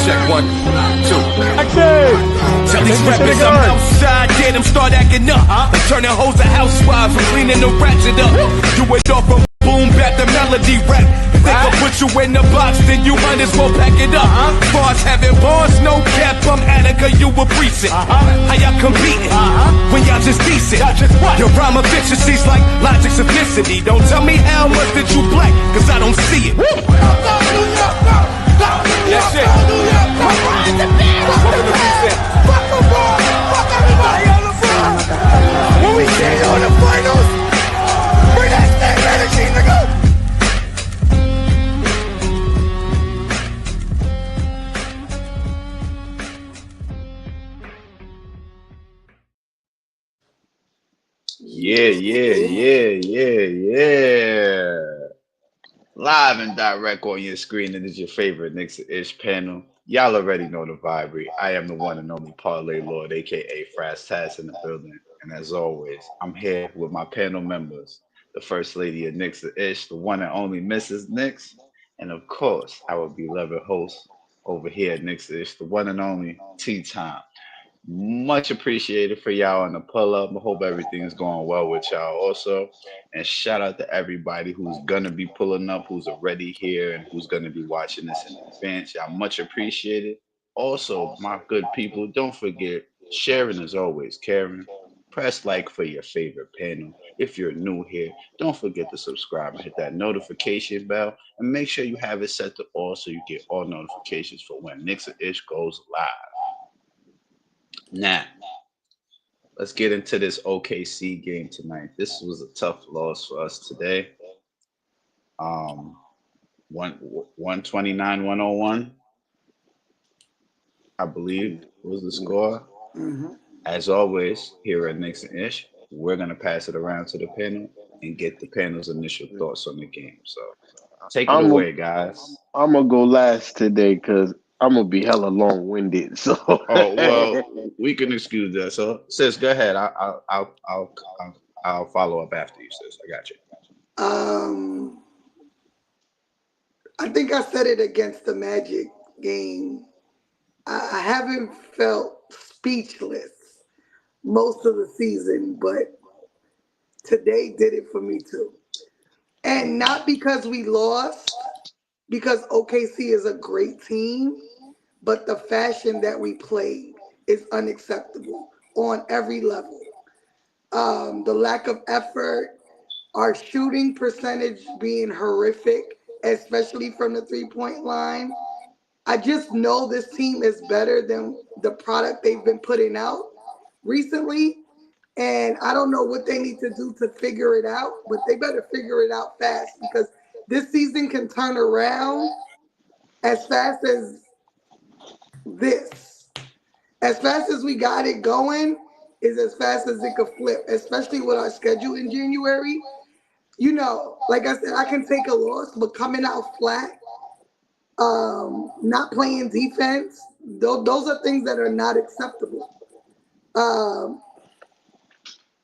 Check 1, 2. Active! Tell these rappers I'm outside, get them start acting up. Turning hoes to housewives and cleaning the ratchet up. Do it all from boom back to melody rap. If they can put you in the box, then you might as well pack it up. Bars having bars, no cap, I'm Attica, you a precinct. How y'all competing when y'all just decent? Your rhyme efficiency's like logic simplicity. Don't tell me how much that you black, cause I don't see it. That's it. Welcome to precinct. Fuck the ball! Fuck everybody on the floor! When we get on the finals, bring that same energy, nigga! Yeah. Live and direct on your screen, it is your favorite Knicks Ish panel. Y'all already know the vibe. I am the one and only Parlay Lord, aka Fraz Taz in the building. And as always, I'm here with my panel members, the First Lady of Knicks Ish, the one and only Mrs. Knicks, and of course, our beloved host over here at Knicks Ish, the one and only T-Time. Much appreciated for y'all on the pull-up. I hope everything's going well with y'all also. And shout out to everybody who's going to be pulling up, who's already here, and who's going to be watching this in advance. Y'all much appreciated. Also, my good people, don't forget, sharing is always caring. Press like for your favorite panel. If you're new here, don't forget to subscribe and hit that notification bell. And make sure you have it set to all so you get all notifications for when Knicks Ish goes live. Now, let's get into this OKC game tonight. This was a tough loss for us today. 129-101, I believe, was the score. As always, here at Knicks and Ish, we're going to pass it around to the panel and get the panel's initial thoughts on the game. So take it away, guys. I'm going to go last today because I'm gonna be hella long-winded. So well, we can excuse that. So, sis, go ahead. I'll follow up after you, sis. I got you. I think I said it against the Magic game. I haven't felt speechless most of the season, but today did it for me too. And not because we lost, because OKC is a great team. But the fashion that we played is unacceptable on every level. The lack of effort, our shooting percentage being horrific, especially from the three-point line. I just know this team is better than the product they've been putting out recently. And I don't know what they need to do to figure it out, but they better figure it out fast because this season can turn around as fast as this. As fast as we got it going is as fast as it could flip, especially with our schedule in January. You know, like I said, I can take a loss, but coming out flat, not playing defense, those are things that are not acceptable.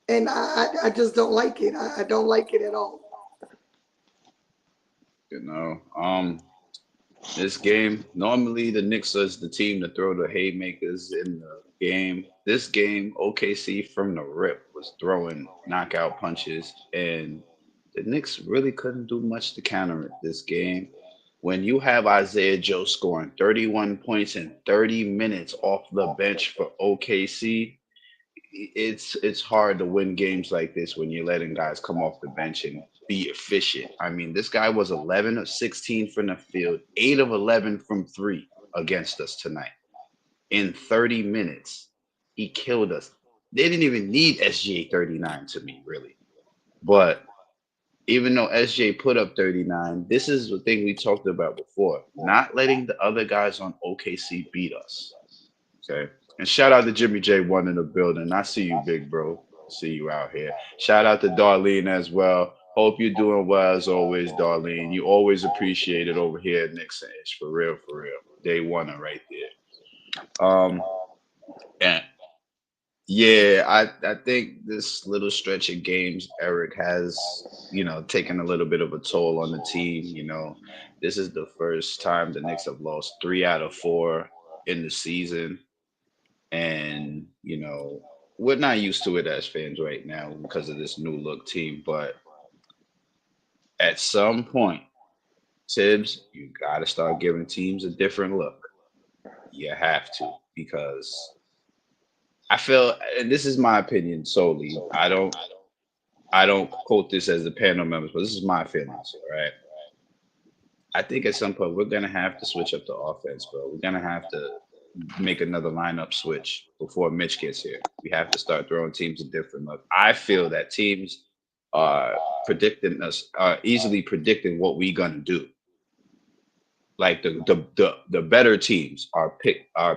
And I just don't like it. I don't like it at all. You know, this game, normally the Knicks is the team to throw the haymakers in the game. This game, OKC from the rip was throwing knockout punches, and the Knicks really couldn't do much to counter it this game. When you have Isaiah Joe scoring 31 points in 30 minutes off the bench for OKC, it's hard to win games like this when you're letting guys come off the bench and be efficient. I mean, this guy was 11 of 16 from the field, 8 of 11 from 3 against us tonight. In 30 minutes, he killed us. They didn't even need SGA 39 to me, really. But even though SJ put up 39, this is the thing we talked about before, not letting the other guys on OKC beat us. Okay. And shout out to Jimmy J1 in the building. I see you, big bro. See you out here. Shout out to Darlene as well. Hope you're doing well as always, Darlene. You always appreciate it over here at Knicks and Ish. For real, for real. Day one right there. And Yeah, I think this little stretch of games, Eric has, taken a little bit of a toll on the team. This is the first time the Knicks have lost 3 out of 4 in the season. And, we're not used to it as fans right now because of this new look team. But at some point, Tibbs, you got to start giving teams a different look. You have to, because I feel, and this is my opinion solely. I don't quote this as the panel members, but this is my feelings. All right. I think at some point we're gonna have to switch up the offense, bro. We're gonna have to make another lineup switch before Mitch gets here. We have to start throwing teams a different look. I feel that teams are easily predicting what we're gonna do. Like the better teams are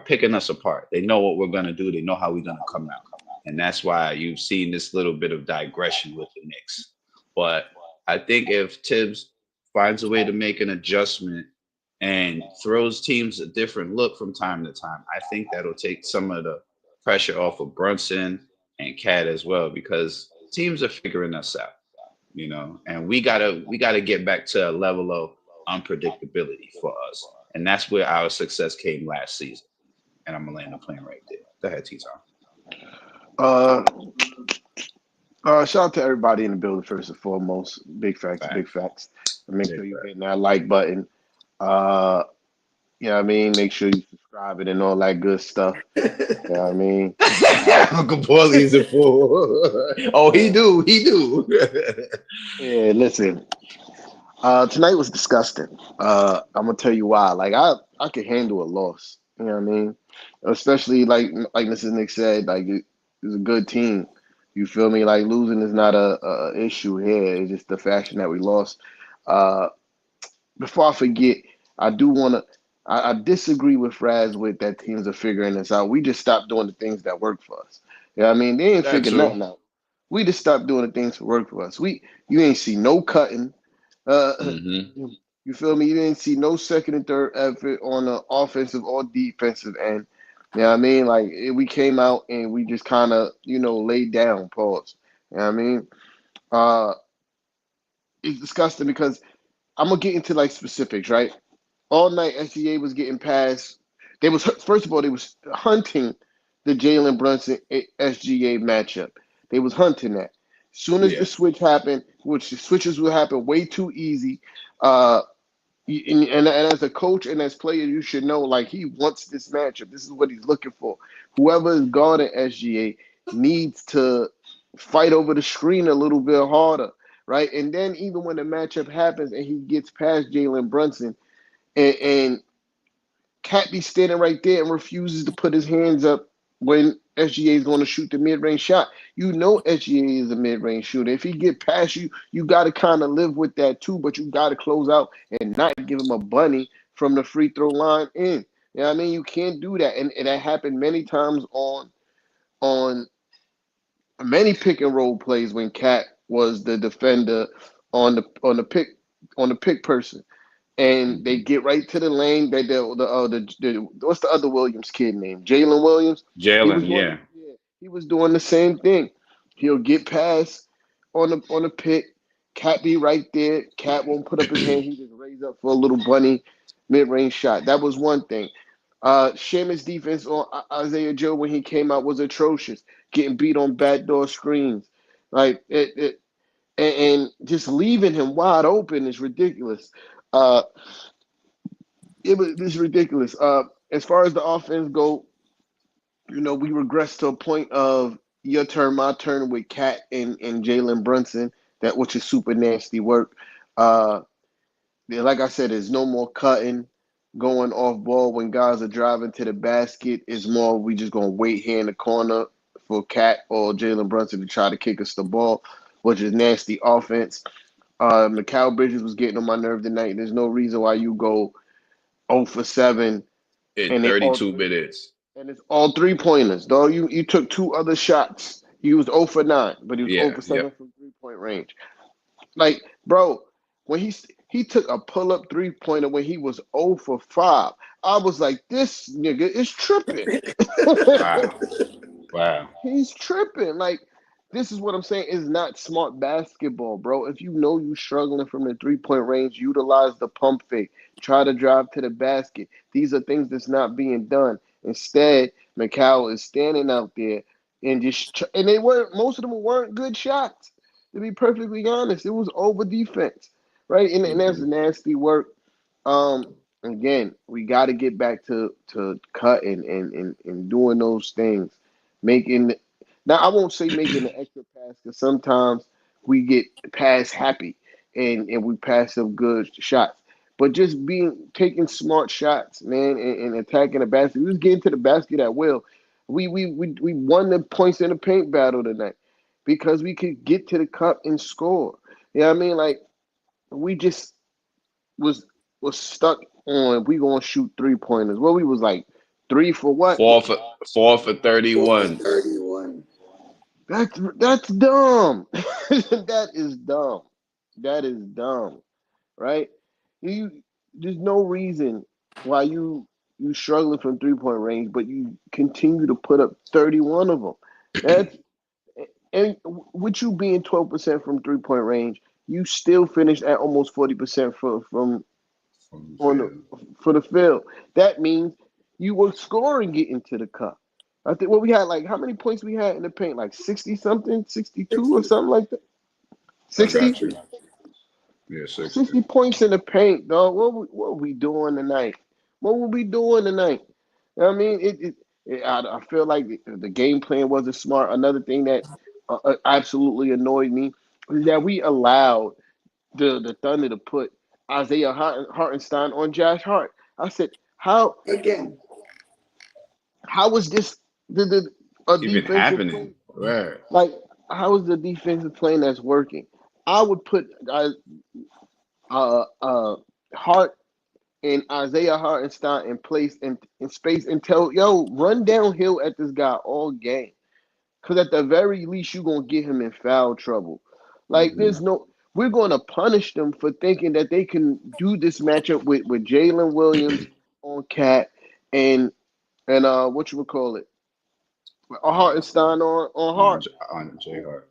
picking us apart. They know what we're gonna do. They know how we're gonna come out, and that's why you've seen this little bit of digression with the Knicks. But I think if Tibbs finds a way to make an adjustment and throws teams a different look from time to time, I think that'll take some of the pressure off of Brunson and Cat as well, because teams are figuring us out, and we gotta get back to a level of unpredictability for us. And that's where our success came last season. And I'm gonna land the plane right there. Go ahead, T-Tom. Uh, Shout out to everybody in the building first and foremost. Big facts, big Facts. facts. And make Big sure you fact. hitting that like button. Uh, you know what I mean? Make sure you subscribe it and all that good stuff. You know what I mean? Uncle Paulie is a fool. Oh, he do. He do. Yeah, listen. Tonight was disgusting. I'm gonna tell you why. Like I could handle a loss. You know what I mean? Especially like Mrs. Nick said, like it's a good team. You feel me? Like losing is not a issue here. It's just the fashion that we lost. Uh, Before I forget, I do want to. I disagree with Raz with that teams are figuring this out. We just stopped doing the things that work for us. You know what I mean? They ain't That figured too. nothing out. We just stopped doing the things that work for us. You ain't see no cutting. Hmm. You feel me? You didn't see no second and third effort on the offensive or defensive end. You know what I mean? Like we came out and we just kind of laid down. Pause. You know what I mean? Uh, it's disgusting because I'm gonna get into like specifics, right? All night SGA was getting past. They was first of all they was hunting the Jalen Brunson SGA matchup. They was hunting that. Soon as the Yeah. switch happened, which the switches will happen way too easy. Uh, and as a coach and as player, you should know like he wants this matchup. This is what he's looking for. Whoever is guarding SGA needs to fight over the screen a little bit harder, right? And then even when the matchup happens and he gets past Jalen Brunson and Cat be standing right there and refuses to put his hands up when SGA is going to shoot the mid-range shot. You know SGA is a mid-range shooter. If he get past you, you got to kind of live with that too, but you got to close out and not give him a bunny from the free throw line in. You know what I mean? You can't do that. And that happened many times on many pick and roll plays when Cat was the defender on the pick person and they Hmm. get right to the lane. They the what's the other Williams kid name? Jalen Williams. He was Jalen, doing yeah. yeah, he was doing the same thing. He'll get past on the pick. Cat be right there. Cat won't put up his hand. He just raise up for a little bunny mid range shot. That was one thing. Sheamus defense on Isaiah Joe when he came out was atrocious. Getting beat on backdoor screens. Like and just leaving him wide open is ridiculous. Uh, it's ridiculous. As far as the offense go, we regress to a point of your turn, my turn with Cat and Jalen Brunson, that which is super nasty work. Uh, yeah, like I said, there's no more cutting, going off ball when guys are driving to the basket. It's more we just gonna wait here in the corner for Cat or Jalen Brunson to try to kick us the ball, which is nasty offense. Mikal Bridges was getting on my nerve tonight. There's no reason why you go 0 for 7 In and they all 32 three minutes. and it's all 3 pointers, dog. You took two other shots. He was 0 for 9, but he was 0 Yeah, for yep. 7 from 3 point range. Like, bro, when he took a pull up 3 pointer when he was 0 for 5, I was like, this nigga is tripping. Wow. Wow. He's tripping. Like, this is what I'm saying is not smart basketball, bro. If you know you're struggling from the 3-point range, utilize the pump fake. Try to drive to the basket. These are things that's not being done. Instead, McCall is standing out there and and they weren't, most of them weren't good shots. To be perfectly honest, it was over defense, right? And that's Hmm. nasty work. Again, we got to get back to cutting and doing those things, making. Now, I won't say making the extra pass because sometimes we get pass happy and we pass some good shots. But just taking smart shots, man, and attacking the basket. We was getting to the basket at will. We won the points in the paint battle tonight because we could get to the cup and score. You know what I mean? Like, we just was was stuck on we gonna shoot 3-pointers. Well, we was like 3 for what? Four for four for 4 for 31. 31. That's dumb. That is dumb. That is dumb, right? You There's no reason why you struggling from 3-point range, but you continue to put up 31 of them. That's and with you being 12% from 3-point range, you still finished at almost 40% from From the on the field. for the field. That means you were scoring getting to the cup. I think what we had, like, how many points we had in the paint, like 60 something, 62 or 60. something like that. I 60? got you. Yeah, 60. 60 points in the paint, dog. What were we doing tonight? What were we doing tonight? You know what I mean, I feel like the game plan wasn't smart. Another thing that absolutely annoyed me is that we allowed the Thunder to put Isaiah Hartenstein on Josh Hart. I said, Again, how was this a Even defensive happening. play? Right. Like, how is the defensive plan that's working? I would put Hart and Isaiah Hartenstein in place in space and tell, yo, run downhill at this guy all game. Because at the very least, you're going to get him in foul trouble. Like, Hmm. we're going to punish them for thinking that they can do this matchup with Jalen Williams on Cat and what you would call it, Hartenstein on Hart. On J Hart.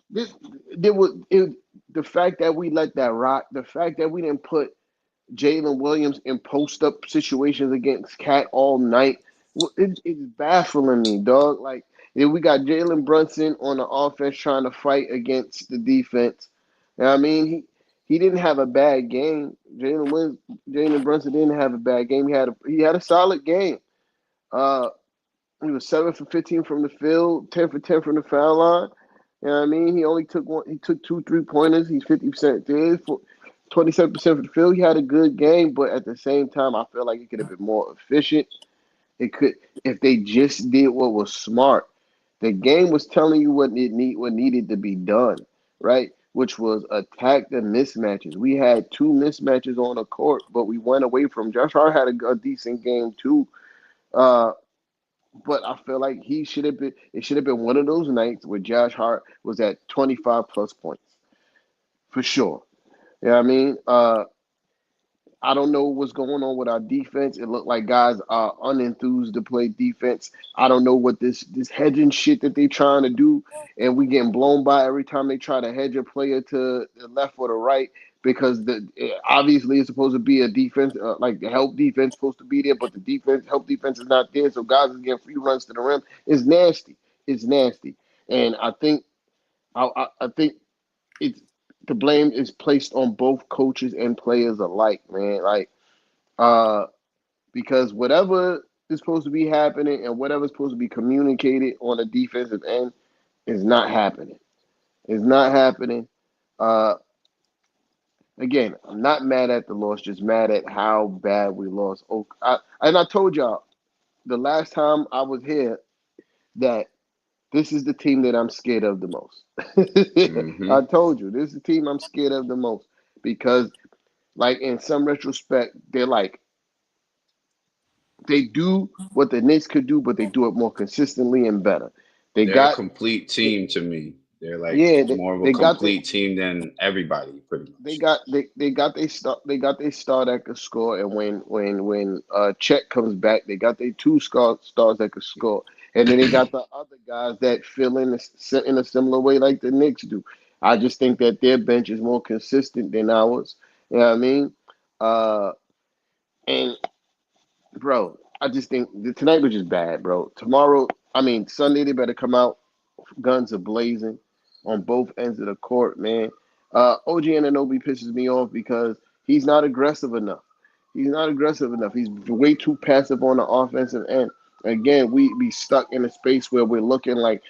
This there was it, the fact that we let that rock, the fact that we didn't put Jalen Williams in post up situations against Cat all night. It's baffling me, dog. Like, we got Jalen Brunson on the offense trying to fight against the defense. You know what I mean, he didn't have a bad game. Jalen Brunson didn't have a bad game. He had a solid game. Uh, he was 7 for 15 from the field, 10 for 10 from the foul line. You know what I mean? He only took one. He took 2 3-pointers. He's 50% there, 27% for the field. He had a good game, but at the same time, I feel like he could have been more efficient. It could, if they just did what was smart. The game was telling you what needed to be done, right? Which was attack the mismatches. We had 2 mismatches on the court, but we went away from. Josh Hart had a decent game too. Uh, but I feel like he should have been. It should have been one of those nights where Josh Hart was at 25 plus points for sure. You know what I mean? I don't know what's going on with our defense. It looked like guys are unenthused to play defense. I don't know what this hedging shit that they trying to do, and we getting blown by every time they try to hedge a player to the left or the right because obviously it's supposed to be a defense like the help defense supposed to be there, but the help defense is not there, so guys are getting free runs to the rim. It's nasty. It's nasty, and I think it's the blame is placed on both coaches and players alike, man. Like, uh, because whatever is supposed to be happening and whatever's supposed to be communicated on the defensive end is not happening. It's not happening. Uh, Again, I'm not mad at the loss, just mad at how bad we lost. And I told y'all the last time I was here that this is the team that I'm scared of the most. Hmm. I told you, this is the team I'm scared of the most because, like, in some retrospect, they do what the Knicks could do, but they do it more consistently and better. They They're a got, complete team to me. They're like yeah, more of a they got the complete team than everybody, pretty they much. got they star that could score, and when Chet comes back, they got their two stars that could score. And then they got the other guys that feel in a similar way like the Knicks do. I just think that their bench is more consistent than ours. You know what I mean? Uh, and bro, I just think tonight was just bad, bro. Tomorrow, I mean Sunday, they better come out guns are blazing on both ends of the court, man. OG Anunoby pisses me off because he's not aggressive enough. He's not aggressive enough. He's way too passive on the offensive end. Again, we be stuck in a space where we're looking like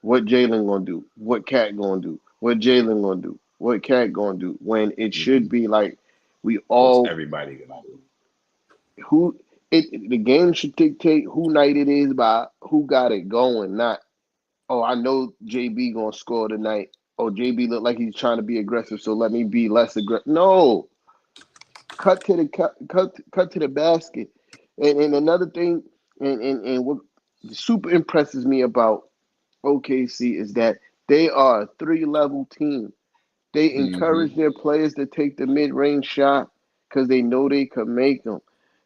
what Jalen gonna do, what Cat gonna do, what Jalen gonna do, what Cat gonna do. When it should Mhm. be like we What's all everybody gonna do? who the game should dictate who night it is by who got it going, not oh, I know JB gonna score tonight. Oh, JB look like he's trying to be aggressive, so let me be less aggressive. No, cut to the basket. And another thing, and what super impresses me about OKC is that they are a three-level team. They Hmm. encourage their players to take the mid-range shot because they know they can make them.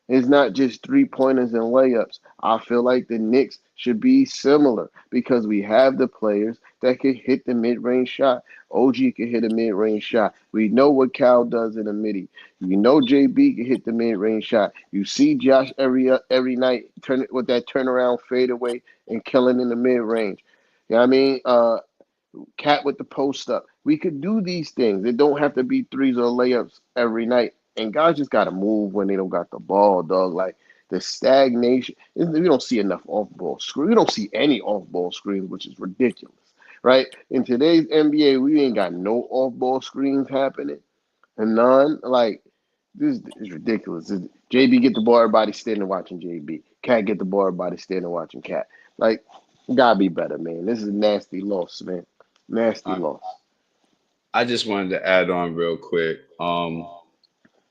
It's not just three-pointers and layups. I feel like the Knicks should be similar because we have the players that can hit the mid-range shot. OG can hit a mid-range shot. We know what Cal does in the midi. You know JB can hit the mid-range shot. You see Josh every night turn it with that turnaround fadeaway and killing in the mid-range. You know what I mean? Cat with the post up. We could do these things. It don't have to be threes or layups every night. And guys just gotta move when they don't got the ball, dog. Like the stagnation. We don't see enough off ball screens. We don't see any off ball screens, which is ridiculous, right? In today's NBA, we ain't got no off ball screens happening, and none. Like this is ridiculous. JB get the ball, everybody standing watching JB. Cat get the ball, everybody standing watching Cat. Like gotta be better, man. This is a nasty loss, man. Nasty I, loss. I just wanted to add on real quick.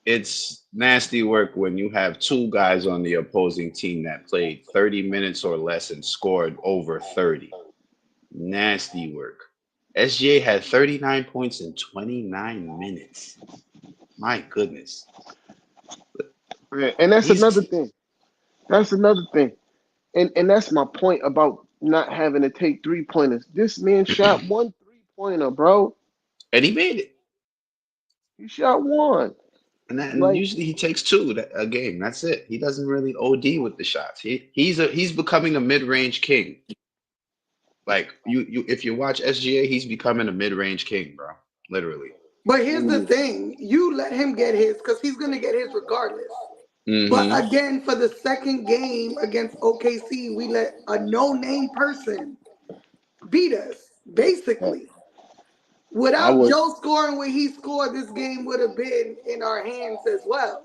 It's nasty work when you have two guys on the opposing team that played 30 minutes or less and scored over 30. Nasty work. SGA had 39 points in 29 minutes. My goodness. Yeah, and that's These another t- thing. That's another thing. And that's my point about not having to take 3 pointers. This man shot one 3 pointer, bro. and he made it. He shot one. And Like, usually he takes two a game. That's it. He doesn't really OD with the shots. He's becoming a mid-range king. Like you if you watch SGA, he's becoming a mid-range king, bro. Literally. But here's the mm, thing: you let him get his because he's gonna get his regardless. But Hmm. again, for the second game against OKC, we let a no-name person beat us, basically. I Without would. Joe scoring what he scored, this game would have been in our hands as well.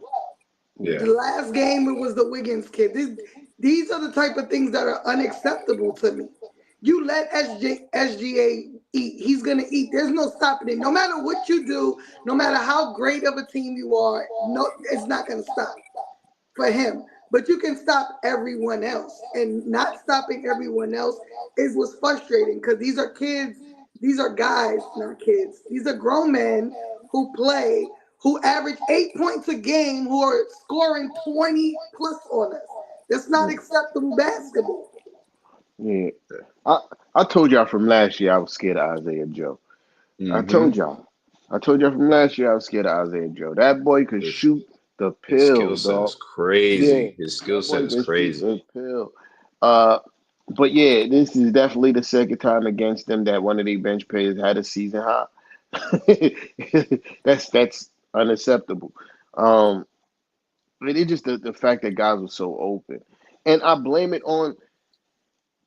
Yeah. The last game, it was the Wiggins kid. These are the type of things that are unacceptable to me. You let SGA eat. He's going to eat. There's no stopping it. No matter what you do, no matter how great of a team you are, no, it's not going to stop for him. But you can stop everyone else. And not stopping everyone else is what's frustrating because these are kids, these are guys, not kids. These are grown men who play, who average 8 points a game, who are scoring 20 plus on us. That's not acceptable basketball. Yeah. I I told y'all from last year I was scared of Isaiah Joe. I told Hmm. y'all. I told y'all from last year I was scared of Isaiah Joe. That boy could His shoot the his skill pill, set is dog. Yeah, crazy. His skill that set boy is can shoot crazy. the pill. Uh, but yeah, this is definitely the second time against them that one of their bench players had a season high. That's unacceptable. Um, but it's just the fact that guys were so open, and I blame it on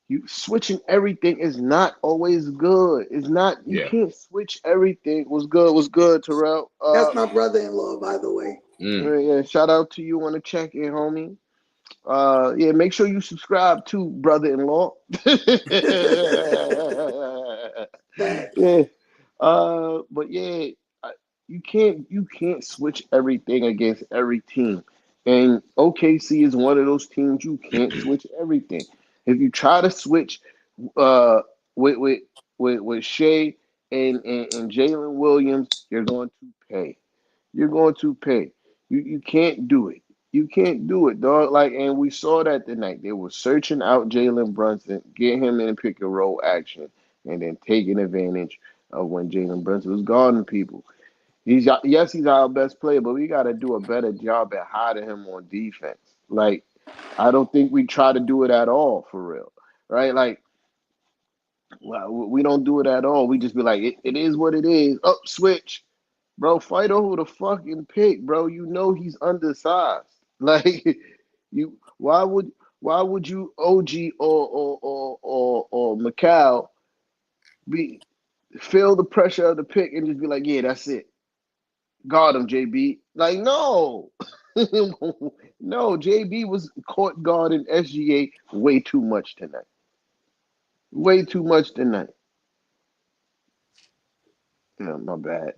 you. Switching everything is not always good. It's not. You Yeah. can't switch everything. Was good. Was good, Terrell. That's my brother-in-law, by the way. Mm. Yeah. Shout out to you on the check in, homie. Yeah, make sure you subscribe to brother-in-law. Facts. Yeah. But yeah, you can't switch everything against every team. And OKC is one of those teams you can't switch everything. If you try to switch uh with with with Shea and Jalen Williams, you're going to pay. You're going to pay. You can't do it. You can't do it, dog. Like, and we saw that tonight. They were searching out Jalen Brunson, get him in pick and roll action, and then taking advantage of when Jalen Brunson was guarding people. He's our best player, but we got to do a better job at hiding him on defense. Like, I don't think we try to do it at all for real, right? Like, well, we don't do it at all. We just be like, it is what it is. Up, switch, bro. Fight over the fucking pick, bro. You know he's undersized. Like, you, why would you OG or Macau be feel the pressure of the pick and just be like, yeah, that's it. Guard him, JB. Like, no. No, JB was caught guarding SGA way too much tonight. Way too much tonight. Yeah, my bad.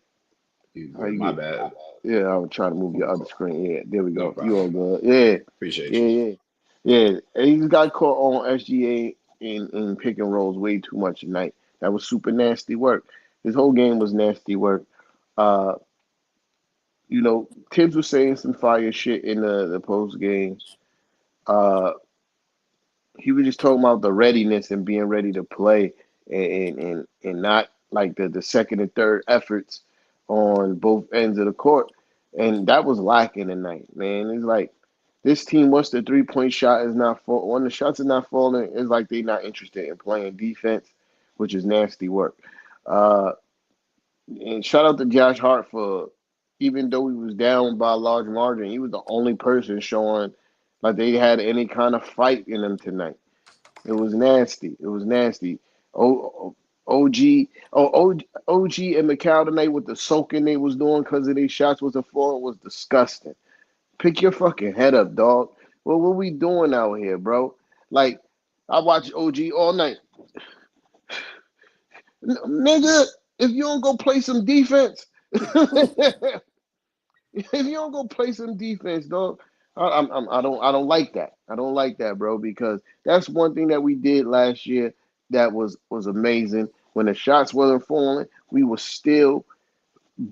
You How good? you My get? bad. Yeah, I was trying to move your other screen. Yeah, there we No go. You all problem. good? Yeah, Appreciate yeah, you. yeah, yeah. And he got caught on SGA in pick and rolls way too much tonight. That was super nasty work. His whole game was nasty work. Uh, Tibbs was saying some fire shit in the post game. Uh, he was just talking about the readiness and being ready to play and not like the second and third efforts on both ends of the court. And that was lacking tonight, man. It's like this team, once the 3-point shot is not fall, when the shots are not falling, it's like they're not interested in playing defense, which is nasty work. Uh, and shout out to Josh Hart for, even though he was down by a large margin, he was the only person showing like they had any kind of fight in them tonight. It was nasty. It was nasty. OG, OG and McCall tonight with the soaking they was doing because of these shots wasn't falling was disgusting. Pick your fucking head up, dog. Well, what we doing out here, bro? Like, I watch OG all night. Nigga, if you don't go play some defense, if you don't go play some defense, dog, I don't like that. I don't like that, bro, because that's one thing that we did last year that was amazing. When the shots wasn't falling, we were still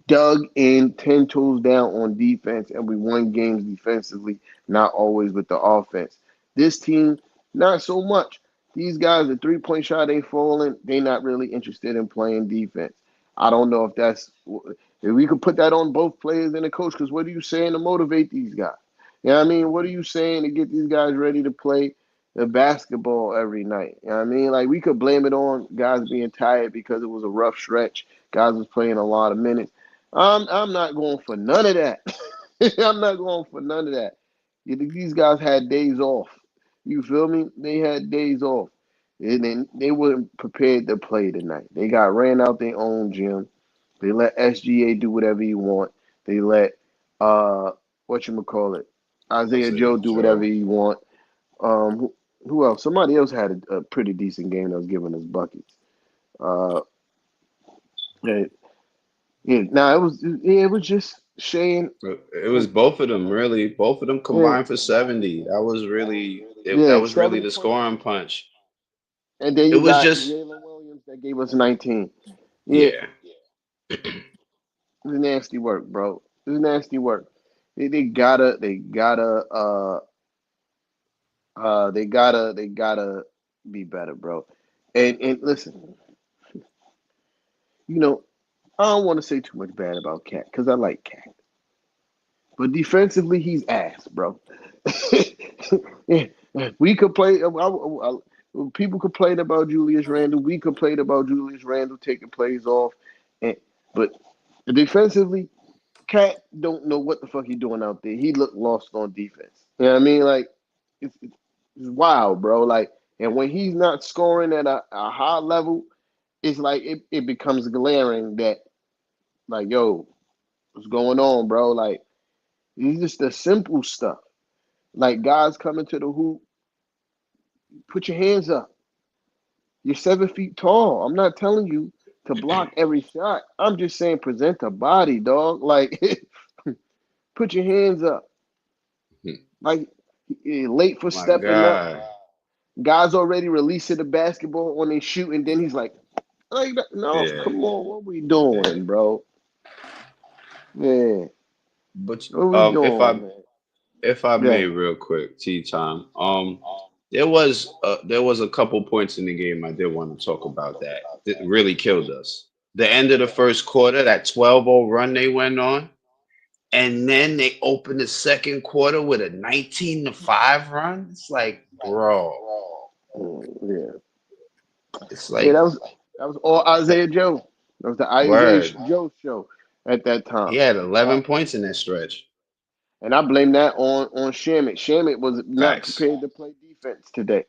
dug in 10 toes down on defense, and we won games defensively, not always with the offense. This team, not so much. These guys, the 3-point shot ain't falling. They not really interested in playing defense. I don't know if we could put that on both players and the coach, because what are you saying to motivate these guys? You know what I mean? What are you saying to get these guys ready to play the basketball every night? You know what I mean? Like, we could blame it on guys being tired because it was a rough stretch. Guys was playing a lot of minutes. I'm not going for none of that. I'm not going for none of that. These guys had days off. You feel me? They had days off. And then they weren't prepared to play tonight. They got ran out their own gym. They let SGA do whatever he want. They let whatchamacallit, I Isaiah say Joe do whatever Joe. he want. Who else? Somebody else had a pretty decent game that was giving us buckets. Uh, yeah, yeah. Now it was just Shane. It was both of them really. Both of them Yeah, combined for 70. That was really that yeah, was really the 70 points. scoring punch. And then It you was got just Jalen Williams that gave us 19. Yeah, yeah. it's nasty work, bro. It's nasty work. They gotta be better, bro. And listen, you know, I don't want to say too much bad about Cat because I like Cat, but defensively he's ass, bro. Yeah, we complain. People complain about Julius Randle. We complain about Julius Randle taking plays off, and but defensively, Cat don't know what the fuck he doing out there. He looked lost on defense. You know what I mean? Like it's wild, bro. Like, and when he's not scoring at a high level, it's like it becomes glaring that like, yo, what's going on, bro? Like, it's just the simple stuff. Like, guys coming to the hoop, put your hands up. You're 7 feet tall. I'm not telling you to block every shot. I'm just saying present a body, dog. Like, put your hands up. Like, late for My stepping up. God. Guys already releasing the basketball when they shoot, and then he's like no, Yeah. come on, what we Yeah. doing, bro? Yeah, But what we if doing, I man? if I Yeah. may, real quick, tea time. There was a couple points in the game I did want to talk about that really killed us. The end of the first quarter, that 12-0 run they went on, and then they opened the second quarter with a 19-5 run. It's like, bro, Yeah. it's Yeah, like that was all Isaiah Joe. That was the Isaiah word. Joe show at that He time. had Uh, 11 points in that stretch. and I blame that on Shamit. Shamit was not Facts. prepared to play defense today.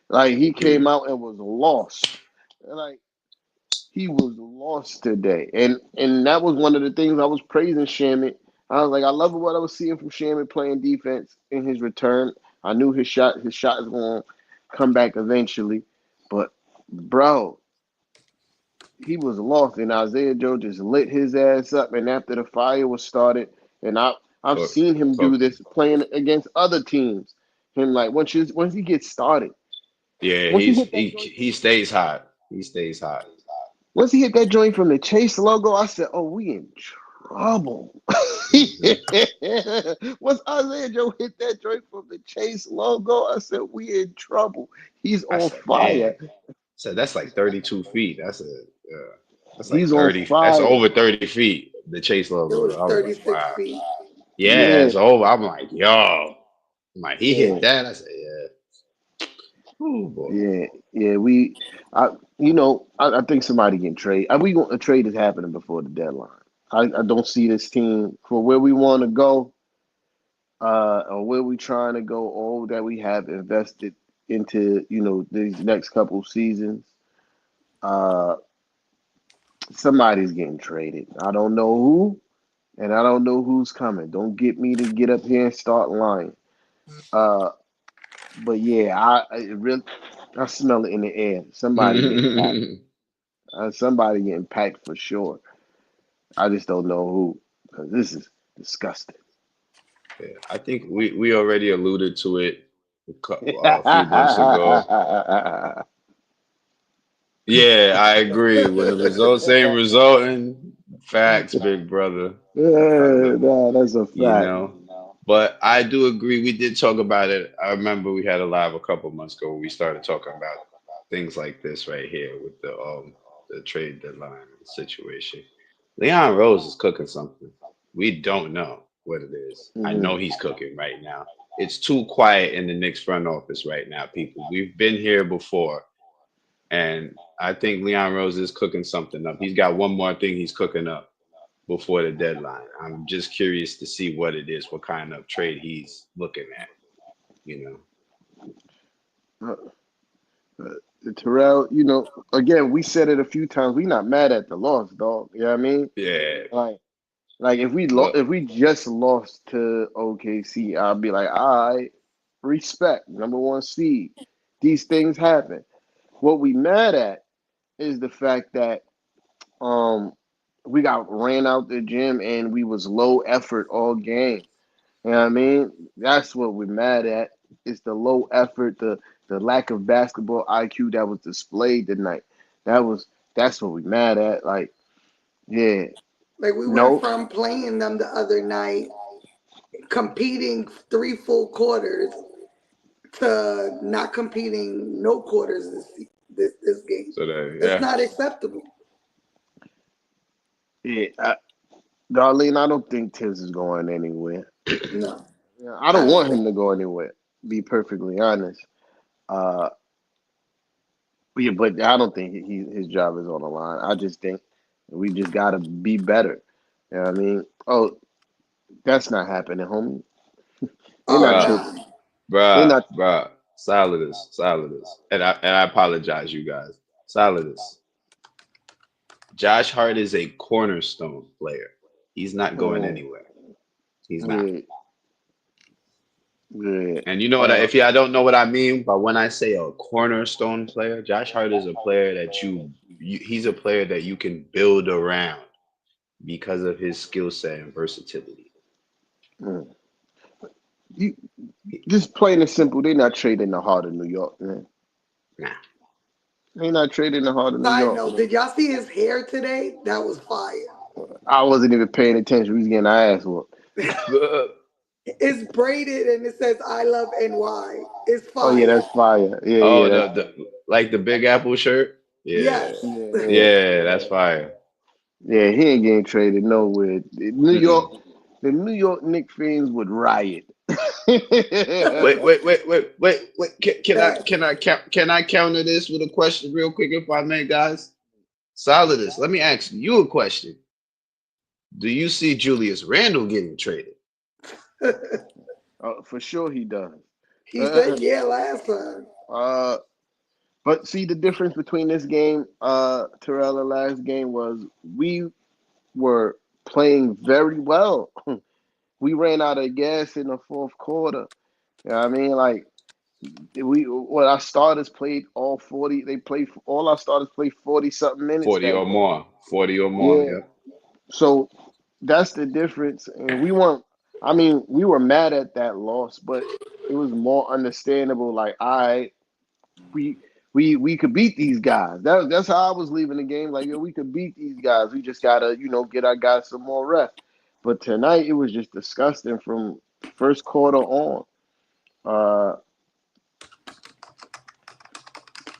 Like he came Agreed. out and was lost. Like he was lost today. And that was one of the things I was praising Shamit. I was like, I love what I was seeing from Shamit playing defense in his return. I knew his shot is gonna come back eventually. But bro, he was lost, and Isaiah Joe just lit his ass up. And after the fire was started, and I've Talk, seen him do talk. this playing against other teams. Him like once he gets started, Yeah, once he he's hit that he joint he stays hot. He stays hot. once he hit that joint from the Chase logo, I said, "Oh, we in trouble." Hmm. Once Isaiah Joe hit that joint from the Chase logo, I said, "We in trouble." He's I on said, damn. fire. So that's like 32 feet. That's like He's on 30. That's fire. over 30 feet. The Chase It logo. was I was like, 36 wow. feet. Yeah, Yeah, it's over. I'm like, yo. I'm like, he hit yeah. that. I said, yeah. Oh boy. Yeah. I, I think somebody can trade. We going a trade is happening before the deadline. I don't see this team for where we want to go, or where we trying to go. All that we have invested into, these next couple seasons. Uh, Somebody's getting traded. I don't know who, and I don't know who's coming. Don't get me to get up here and start lying. Uh, but yeah, I smell it in the air. Somebody getting packed. Somebody getting packed for sure. I just don't know who, because this is disgusting. Yeah, I think we already alluded to it a few months ago. Yeah, I agree. When the results ain't resulting, facts, big brother. Yeah, no, that's a You fact. know. But I do agree. We did talk about it. I remember we had a live a couple months ago where we started talking about things like this right here with the trade deadline situation. Leon Rose is cooking something. We don't know what it is. I Hmm. know he's cooking right now. It's too quiet in the Knicks front office right now, people. We've been here before, and I think Leon Rose is cooking something up. He's got one more thing he's cooking up before the deadline. I'm just curious to see what it is, what kind of trade he's looking at, you know. Terrell, again, we said it a few times. We not mad at the loss, dog. You know what I mean? Yeah. Like, like Look, if we just lost to OKC, I'll be like, all right, respect, number one seed. These things happen. What we mad at is the fact that um we got ran out the gym and we was low effort all game. You know what I mean? That's what we're mad at. It's the low effort, the lack of basketball IQ that was displayed tonight. That's what we're mad at. Like, yeah, Like we went no, from playing them the other night, competing 3 full quarters, to not competing no quarters this game. so there, It's yeah. not acceptable. yeah, Darlene, I don't think Tibbs is going anywhere. No, Yeah, I I don't don't want think. him to go anywhere. Be perfectly honest. Uh, yeah, but I don't think his job is on the line. I just think we just gotta be better. You know what I mean? Oh, that's not happening, homie. They Oh not Bruh, tripping. nah. They bruh, not. bruh. Solidus. And I apologize, you guys. Solidus. Josh Hart is a cornerstone player. He's not going Mm, anywhere. He's not. yeah, yeah. And you know what? If y'all don't know what I mean by when I say a cornerstone player, Josh Hart is a player that he's a player that you can build around because of his skill set and versatility. Mm. You just plain and simple. They not trading the heart of New York, man. Nah. They not trading the heart of New Side York, note: man. did y'all see his hair today? That was fire. I wasn't even paying attention. We was getting our ass whooped. It's braided and it says "I love NY." It's Oh yeah, fire. that's fire. Yeah, Oh, yeah, that's the like the Big Apple shirt. Yeah, Yes. yeah, yeah, that's fire. yeah. He ain't getting traded nowhere. Mm-mm. The New York Knicks fans would riot. Wait. Facts. Can I counter this with a question real quick if I may, guys? Solidus, let me ask you a question. Do you see Julius Randle getting traded? For sure he does. He Uh, said yeah last time. uh, but see the difference between this game, Terrell, and last game was we were playing very well. We ran out of gas in the fourth quarter. You know what I mean? Like our starters played all 40. They played all our starters played 40 something minutes 40 that or game. more. 40 or more, Yeah. yeah. So that's the difference. And we weren't. I mean, we were mad at that loss, but it was more understandable. Like, we we could beat these guys. That's how I was leaving the game. Like, yo, we could beat these guys. We just gotta, get our guys some more rest. But tonight it was just disgusting from first quarter on. Uh,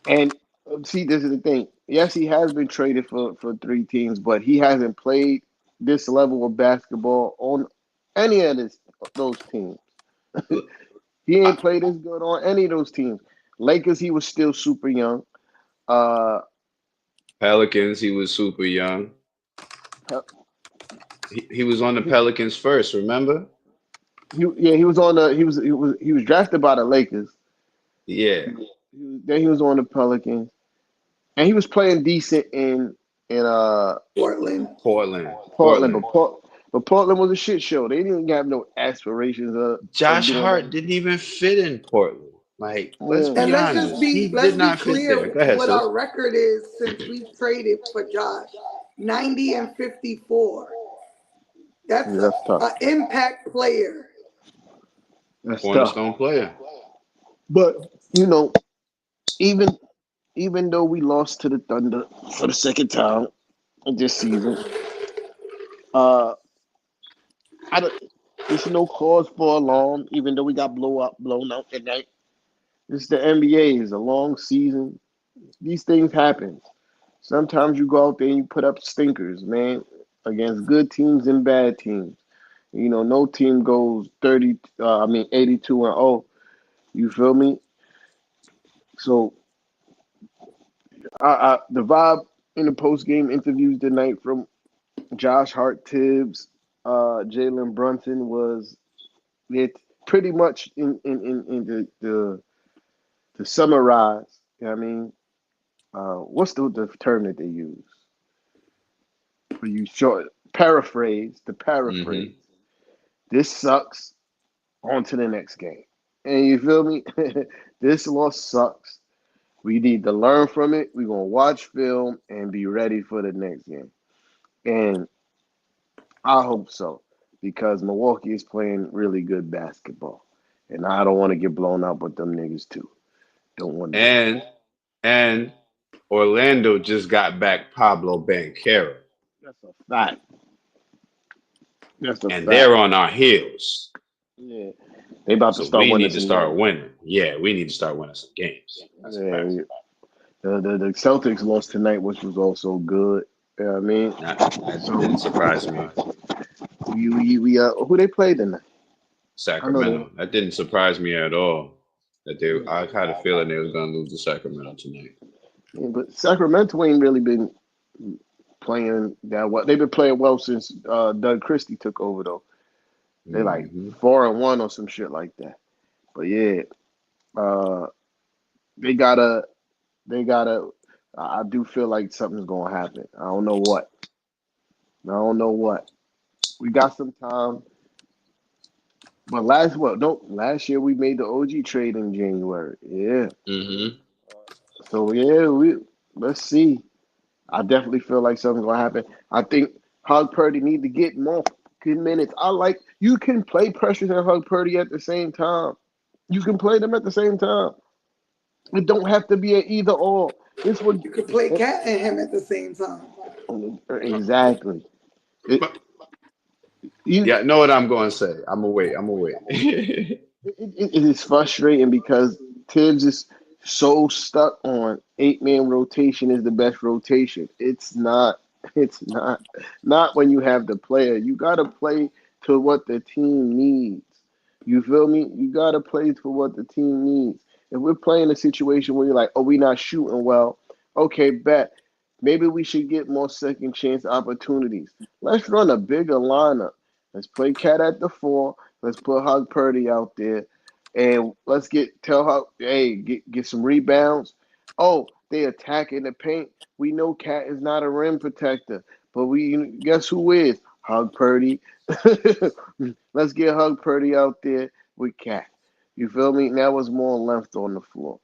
and see, this is the thing. Yes, he has been traded for three teams, but he hasn't played this level of basketball on any of those teams. He Uh, ain't played as good on any of those teams. Lakers, he was still super young. Uh, Pelicans, he was super young. He was on the Pelicans first, remember? he was on the he was drafted by the Lakers. Yeah. Then he was on the Pelicans, and he was playing decent in Portland. Portland. Portland, Portland. but Portland was a shit show. They didn't have no aspirations of Josh doing Hart that. didn't even fit in Portland. Like, let's Yeah. And be honest. He let's did be not fit there. clear Go ahead, what sis. our record is since we traded for Josh. 90 and 54. That's Yeah, that's tough. an impact player. That's tough. Cornerstone player. But you know, even even though we lost to the Thunder for the second time this season, uh, I don't. There's no cause for alarm. Even though we got blown out tonight. It's the NBA. It's a long season. These things happen. Sometimes you go out there and you put up stinkers, man, against good teams and bad teams. No team goes 82 and 0. You feel me? So the vibe in the post game interviews tonight from Josh Hart, Tibbs, Jalen Brunson was it pretty much in the summarize. You know what I mean, what's the term that they use? For you short paraphrase, the paraphrase. Hmm. This sucks. On to the next game. And you feel me? This loss sucks. We need to learn from it. We're gonna watch film and be ready for the next game. And I hope so. Because Milwaukee is playing really good basketball. And I don't want to get blown out with them niggas too. Don't want to do that. And Orlando just got back Pablo Banchero. That's a fact. That's a And they're fact. on our heels. Yeah. They about to So start we winning need to some start games. winning. Yeah, we need to start winning some games. That's a fact. Yeah, the Celtics lost tonight, which was also good. You know what I mean? That So didn't surprise me. we who they played tonight? I know Sacramento. That didn't surprise me at all. I had a feeling they was gonna lose to Sacramento tonight. but Sacramento ain't really been playing that well. They've been playing well since Doug Christie took over though. They like Hmm. 4-1 or some shit like that. But yeah, uh, they gotta they gotta. I do feel like something's gonna happen. I don't know what. I don't know what. We got some time. But last year we made the OG trade in January. Yeah. Hmm. So yeah, let's see. I definitely feel like something's gonna happen. I think Hug Purdy need to get more good minutes. You can play Precious and Hug Purdy at the same time. You can play them at the same time. It don't have to be an either or. This would You could play Cat and him at the same time. exactly. It, But You, Yeah, know what I'm going to say. I'm gonna wait. I'm gonna wait. it is frustrating because Tibbs is so stuck on 8-man rotation is the best rotation. It's not. It's not. Not when you have the player. You gotta play to what the team needs. You feel me? You gotta play for what the team needs. If we're playing a situation where you're like, oh, we're not shooting well, okay, bet. Maybe we should get more second chance opportunities. Let's run a bigger lineup. Let's play Cat at the 4. Let's put Hug Purdy out there, and let's tell Hug, hey, get some rebounds. Oh, they attack in the paint. We know Cat is not a rim protector, but we guess who is Hug Purdy. Let's get Hug Purdy out there with Cat. You feel me? Now was more left on the floor.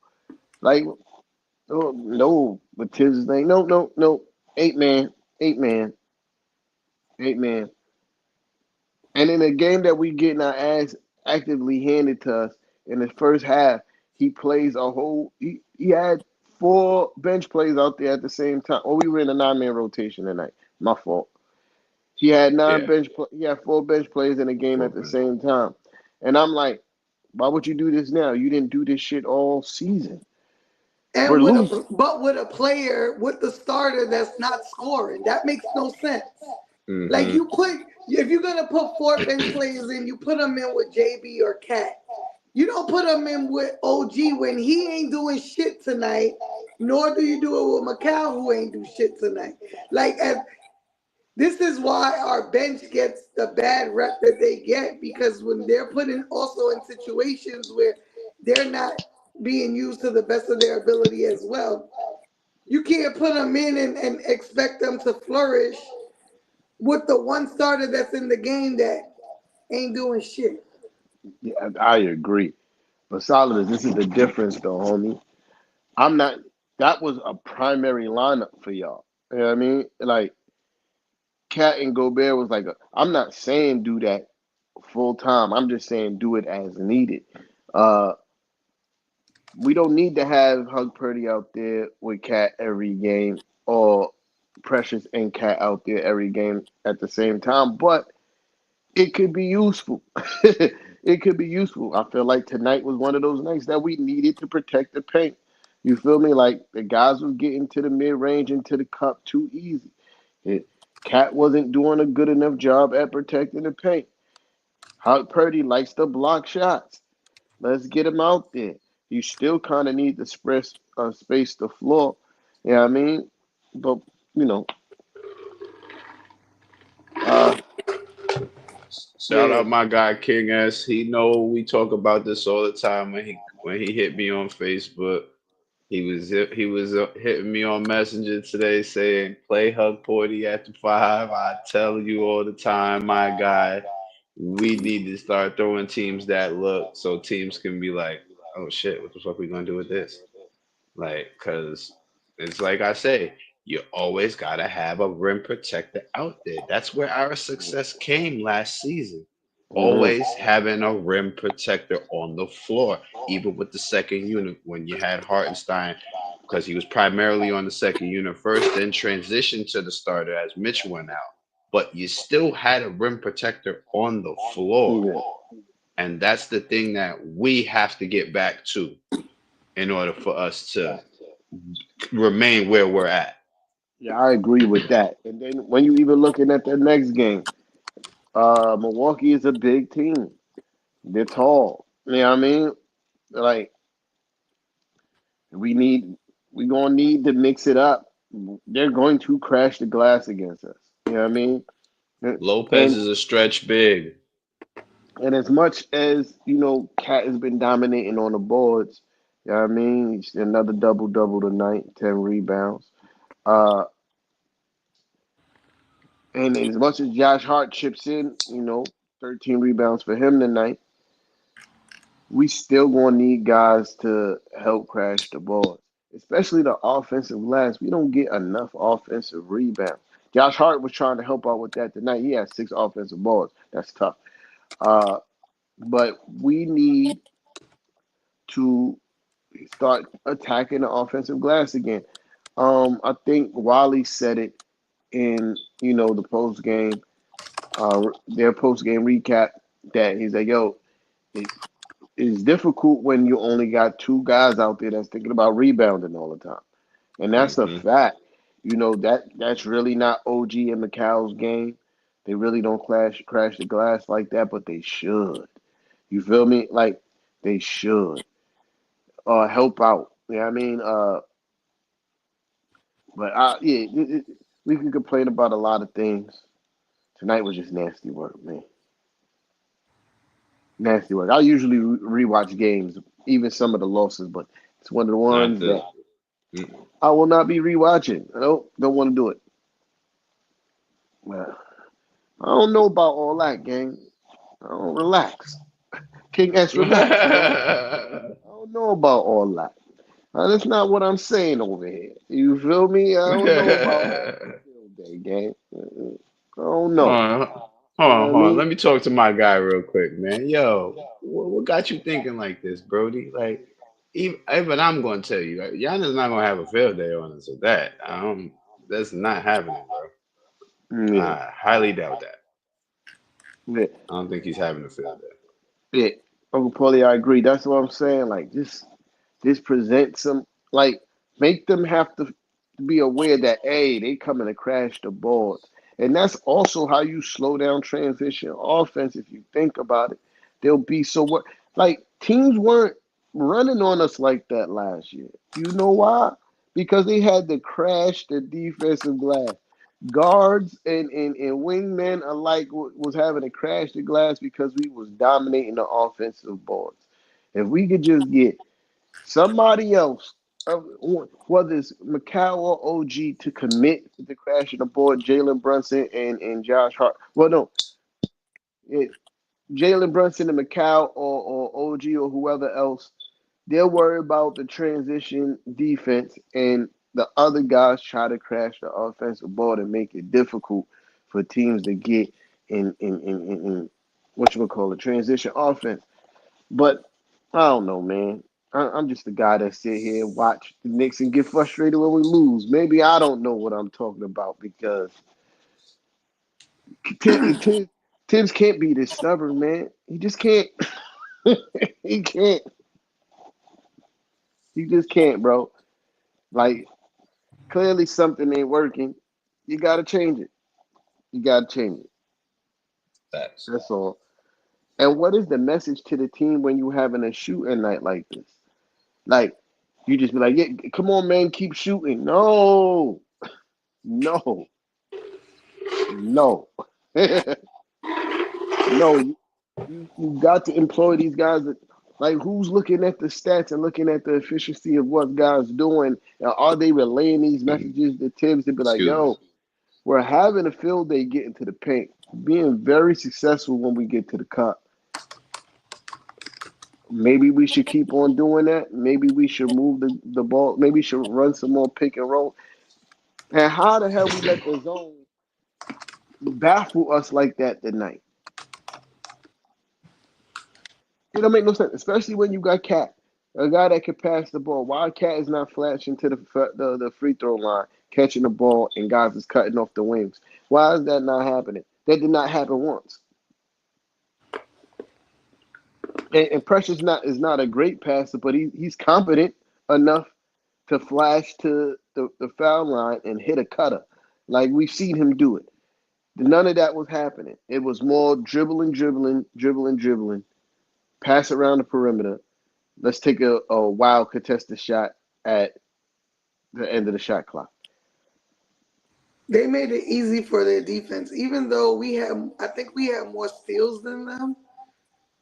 Like, oh, no, but Tibbs is like, no, no, no, 8-man, 8-man, 8-man. And in a game that we getting our ass actively handed to us in the first half, he plays a whole. He had 4 bench plays out there at the same time. Oh, we were in a 9-man rotation tonight. My fault. He had Yeah, He had 4 bench plays in a game at the Fulton. same time, and I'm like, why would you do this now? You didn't do this shit all season. We're And losing. with a player with the starter that's not scoring, that makes no sense. Like Mm-hmm. you put, if you're gonna put 4 bench players in, you put them in with JB or Cat. You don't put them in with OG when he ain't doing shit tonight. Nor do you do it with McCall who ain't do shit tonight. Like as this is why our bench gets the bad rep that they get because when they're put in also in situations where they're not being used to the best of their ability as well, you can't put them in and expect them to flourish with the one starter that's in the game that ain't doing shit. Yeah, I agree. But Solomon, this is the difference, though, homie. I'm not. That was a primary lineup for y'all. You know what I mean? Like Cat and Gobert was like, I'm not saying do that full time. I'm just saying do it as needed. Uh, we don't need to have Hug Purdy out there with Cat every game or Precious and Cat out there every game at the same time, but it could be useful. It could be useful. I feel like tonight was one of those nights that we needed to protect the paint. You feel me? Like the guys was getting to the mid range and to the cup too easy. It, Cat wasn't doing a good enough job at protecting the paint. Hug Purdy likes to block shots. Let's get him out there. You still kind of need to space the floor. You know what I mean? But, you know, uh, Shout yeah, out my guy King S. He know we talk about this all the time when he hit me on Facebook. He was hitting me on Messenger today saying play Hug Porty at the 5. I tell you all the time, my guy, we need to start throwing teams that look so teams can be like, oh shit, what the fuck we gonna do with this? Like, cause it's like I say, you always gotta have a rim protector out there. That's where our success came last season. mhm, Always having a rim protector on the floor, even with the second unit when you had Hartenstein, because he was primarily on the second unit first, then transitioned to the starter as Mitch went out. But you still had a rim protector on the floor. yeah, And that's the thing that we have to get back to in order for us to remain where we're at. yeah, I agree with that. And then when you even looking at the next game, Milwaukee is a big team. They're tall. You know what I mean? Like we need, we gonna need to mix it up. They're going to crash the glass against us. You know what I mean? Lopez And is a stretch big. and as much as Cat has been dominating on the boards. You know what I mean? He's another double double tonight, 10 rebounds. Uh, and as much as Josh Hart chips in, 13 rebounds for him tonight. We still gonna need guys to help crash the boards, especially the offensive glass. We don't get enough offensive rebounds. Josh Hart was trying to help out with that tonight. He had 6 offensive boards. That's tough. Uh, but we need to start attacking the offensive glass again. I think Wally said it in the post game. their post game recap that he's like, yo, it's difficult when you only got two guys out there that's thinking about rebounding all the time, and that's a Mm-hmm. fact. That's really not OG and McCall's game. They really don't crash the glass like that, but they should. You feel me? Like they should help out. You know what I mean? But yeah, we can complain about a lot of things. Tonight was just nasty work, man. Nasty work. I usually rewatch games, even some of the losses, but it's one of the Not ones the. that Mm. I will not be rewatching. I don't want to do it. Well, I don't know about all that, gang. I don't relax. King S, relax, bro. I don't know about all that. That's not what I'm saying over here. You feel me? I don't know about all that field day, gang. I don't Hold know. on, You know what I hold on. mean? Let me talk to my guy real quick, man. Yo, what got you thinking like this, Brody? Like, even I'm going to tell you, Giannis not going to have a field day on us with that. That's not happening, bro. Yeah, I highly doubt that. yeah, I don't think he's having a field day. yeah. Uncle Paulie, I agree. That's what I'm saying. Like, just present some, like, make them have to be aware that, hey, they coming to crash the boards. And that's also how you slow down transition offense. If you think about it, they'll be so what, like, teams weren't running on us like that last year. You know why? Because they had to crash the defensive glass. Guards and wingmen alike was having to crash the glass because we was dominating the offensive boards. If we could just get somebody else, whether it's Macau or OG, to commit to crashing the board, Jalen Brunson and Josh Hart. Well, no, it, Jalen Brunson and Macau or OG or whoever else, they'll worry about the transition defense, and the other guys try to crash the offensive board and make it difficult for teams to get in what you would call a transition offense. But I don't know, man. I'm just the guy that sit here and watch the Knicks and get frustrated when we lose. Maybe I don't know what I'm talking about because Tibbs can't be this stubborn, man. He just can't. he can't. He just can't, bro. Like clearly something ain't working. You gotta change it. You gotta change it. Facts. That's all. And what is the message to the team when you having a shooting night like this? Like you just be like, yeah, come on, man, keep shooting. No, no, no, no. You got to employ these guys. Like who's looking at the stats and looking at the efficiency of what guys doing? Are they relaying these messages to Tibbs to be like, Excuse me. yo, we're having a field day getting to the paint, being very successful when we get to the cup. Maybe we should keep on doing that. Maybe we should move the ball. Maybe we should run some more pick and roll. And how the hell we let the zone baffle us like that tonight? It don't make no sense, especially when you got Cat, a guy that can pass the ball. Why Cat is not flashing to the free throw line, catching the ball, and guys is cutting off the wings? Why is that not happening? That did not happen once. And Precious is not a great passer, but he's competent enough to flash to the foul line and hit a cutter. Like we've seen him do it. None of that was happening. It was more dribbling, pass around the perimeter. Let's take a wild contested shot at the end of the shot clock. They made it easy for their defense, even though I think we had more steals than them,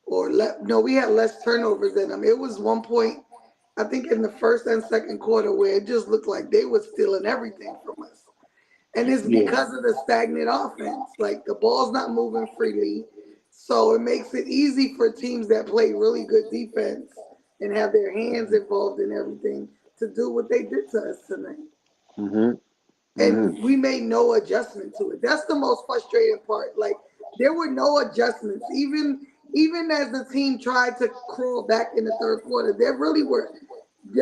no, we had less turnovers than them. It was one point, I think, in the first and second quarter where it just looked like they were stealing everything from us. And it's Yeah. because of the stagnant offense. Like the ball's not moving freely. So it makes it easy for teams that play really good defense and have their hands involved in everything to do what they did to us tonight. Mm-hmm. Mm-hmm. And we made no adjustment to it. That's the most frustrating part. Like there were no adjustments. Even as the team tried to crawl back in the third quarter, there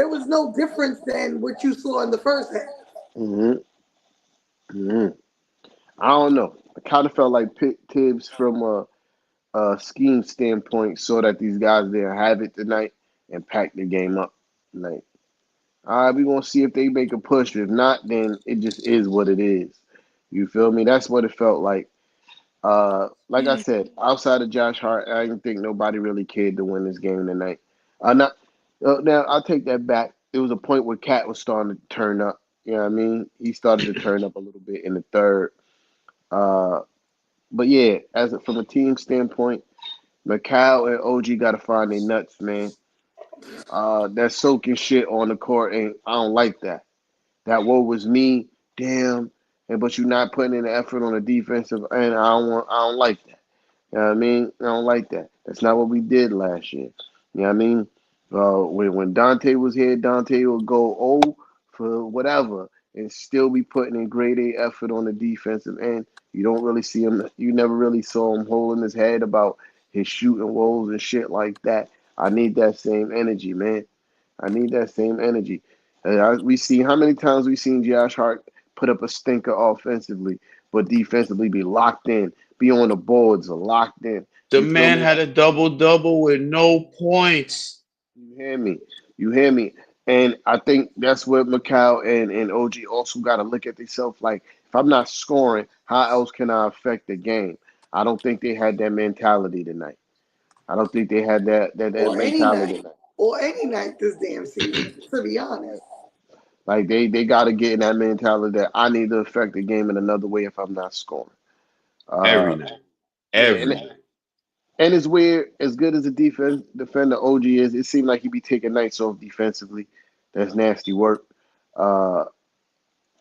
was no difference than what you saw in the first half. Mm-hmm. Mm-hmm. I don't know. I kind of felt like Tibbs from a scheme standpoint saw that these guys didn't have it tonight and packed the game up. Like, all right, we gonna see if they make a push. If not, then it just is what it is. You feel me? That's what it felt like. Like I said, outside of Josh Hart, I didn't think nobody really cared to win this game tonight. Not now. I'll take that back. There was a point where Cat was starting to turn up. You know what I mean? He started to turn up a little bit in the third. Uh, but yeah, from a team standpoint, Macau and OG got to find their nuts, man. That soaking shit on the court, and I don't like that. That woe was me, damn. And but you're not putting in the effort on the defensive, and I don't like that. You know what I mean? I don't like that. That's not what we did last year. You know what I mean? When Dante was here, Dante would go for whatever and still be putting in grade A effort on the defensive end. You don't really see him. You never really saw him holding his head about his shooting woes and shit like that. I need that same energy, man. I need that same energy. We see how many times we seen Josh Hart put up a stinker offensively, but defensively be locked in, be on the boards, locked in. The You feel man me? had a double-double with no points. You hear me? You hear me? And I think that's what Macau and OG also got to look at themselves like, if I'm not scoring, how else can I affect the game? I don't think they had that mentality tonight. I don't think they had that or any mentality night, tonight. or any night this damn season. To be honest, Like they got to get in that mentality that I need to affect the game in another way if I'm not scoring. Every Uh, night. yeah, Every night. and it's weird. As good as a defender OG is, it seemed like he be taking nights off defensively. That's nasty work. Uh,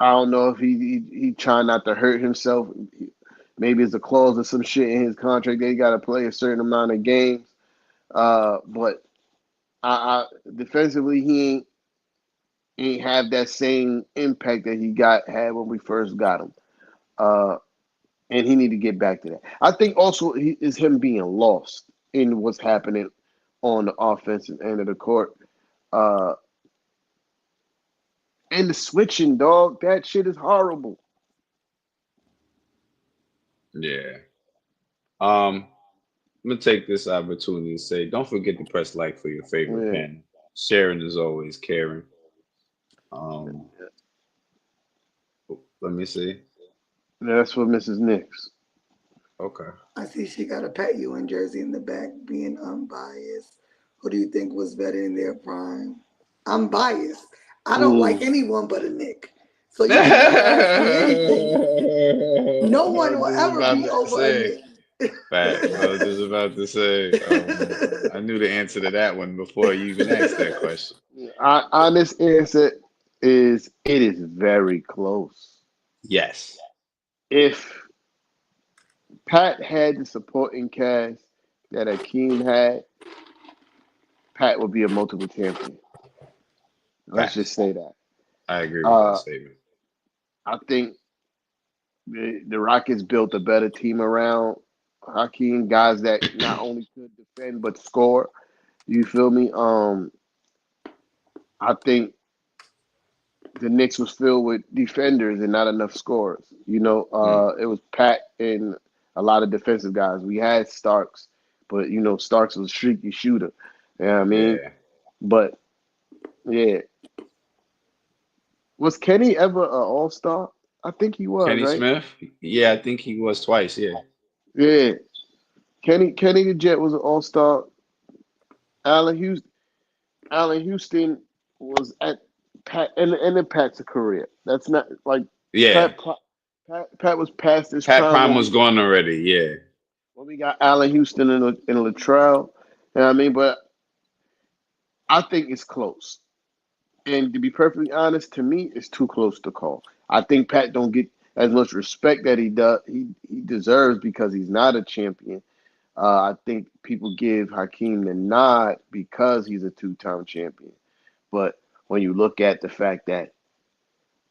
I don't know if he trying not to hurt himself. Maybe it's a clause or some shit in his contract that he got to play a certain amount of games. But defensively he ain't have that same impact that he had when we first got him. Uh, and he need to get back to that. I think also is him being lost in what's happening on the offensive end of the court. Uh, and the switching, dog, that shit is horrible. Yeah. I'm gonna take this opportunity to say, don't forget to press like for your favorite Yeah, pen. Sharing is always caring. Um, let me see. that's for Mrs. Nix. Okay. I see she got a Pat Ewing jersey in the back, being unbiased. Who do you think was better in their prime? I'm biased. I don't like Mm. anyone but a Nick. So I you can never ask me anything. No one was will just ever about be to over a say. Nick. Facts. I was just about to say. I knew the answer to that one before you even asked that question. Honest answer is it is very close. Yes. If Pat had the supporting cast that Hakeem had, Pat would be a multiple champion. Let's just Facts. say that. I agree with that Uh, statement. I think the Rockets built a better team around Hakeem, guys that not only could defend but score. You feel me? I think the Knicks was filled with defenders and not enough scorers. Mm, It was Pat and a lot of defensive guys. We had Starks, but Starks was a streaky shooter. You know what I mean? yeah. But yeah, was Kenny ever an All Star? I think he was, Kenny right? Smith? Yeah, I think he was twice. Yeah. Yeah, Kenny the Jet was an All Star. Allen Houston, Allen Houston was at Pat and then Pat's career. That's not like Yeah. Pat. Pat was past his Pat prime Prime was gone already. Yeah. when we got Allen Houston and Latrell. You know what I mean? But I think it's close. And to be perfectly honest, to me, it's too close to call. I think Pat don't get as much respect that he deserves because he's not a champion. I think people give Hakeem the nod because he's a two-time champion. But when you look at the fact that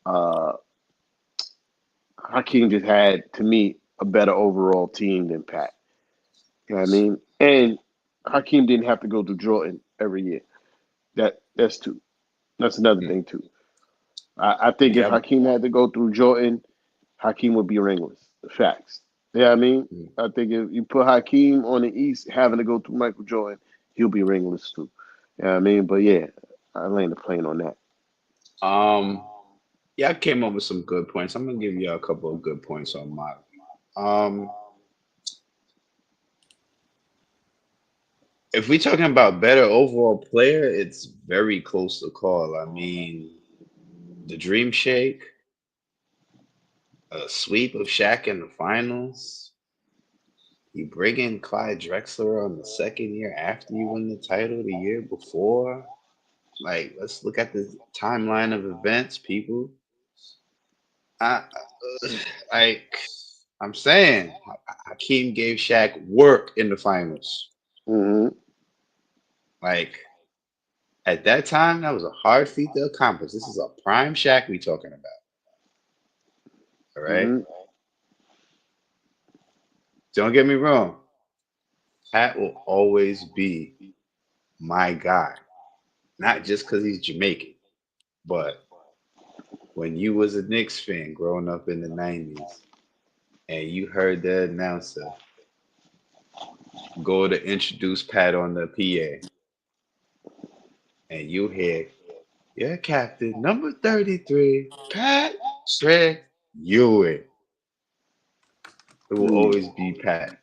uh, Hakeem just had, to me, a better overall team than Pat. You know what I mean? And Hakeem didn't have to go through Jordan every year. That's two. That's another Mm. thing too. I think if Yep. Hakeem had to go through Jordan, Hakeem would be ringless. Facts. Yeah, I mean, Mm. I think if you put Hakeem on the East, having to go through Michael Jordan, he'll be ringless too. Yeah, I mean, but yeah, I land the plane on that. Um, yeah, I came up with some good points. I'm gonna give you a couple of good points on mine. Um, if we're talking about better overall player, it's very close to call. I mean, the Dream Shake, a sweep of Shaq in the finals. You bring in Clyde Drexler on the second year after you win the title the year before. Like, let's look at the timeline of events, people. I, like, I'm saying, Hakeem gave Shaq work in the finals. Hmm. Like, at that time, that was a hard feat to accomplish. This is a prime Shaq we talking about. All right. Hmm. Don't get me wrong. Pat will always be my guy. Not just because he's Jamaican, but when you was a Knicks fan growing up in the 90s and you heard the announcer go to introduce Pat on the PA and you hear, yeah, Captain, number 33, Pat Trick Ewing. It will always be Pat.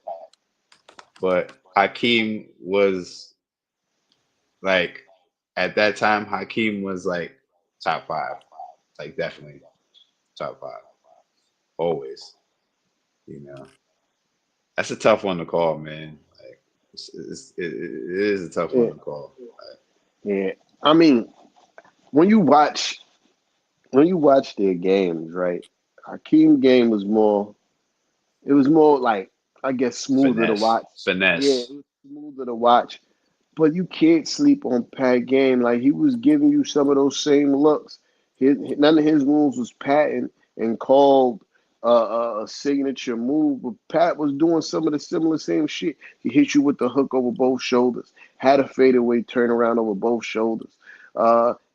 But Hakeem was like, at that time, Hakeem was like top five. Like, definitely top five. Always, you know. That's a tough one to call, man. Like, it is a tough one Yeah, to call. yeah. I mean, when you watch their games, right? Hakeem game was more. It was more like, I guess, smoother to Finesse, watch. Yeah, it finesse, was smoother to watch. But you can't sleep on Pat game. Like he was giving you some of those same looks. None of his moves was patent and called a signature move, but Pat was doing some of the similar same shit. He hit you with the hook over both shoulders, had a fadeaway turnaround over both shoulders,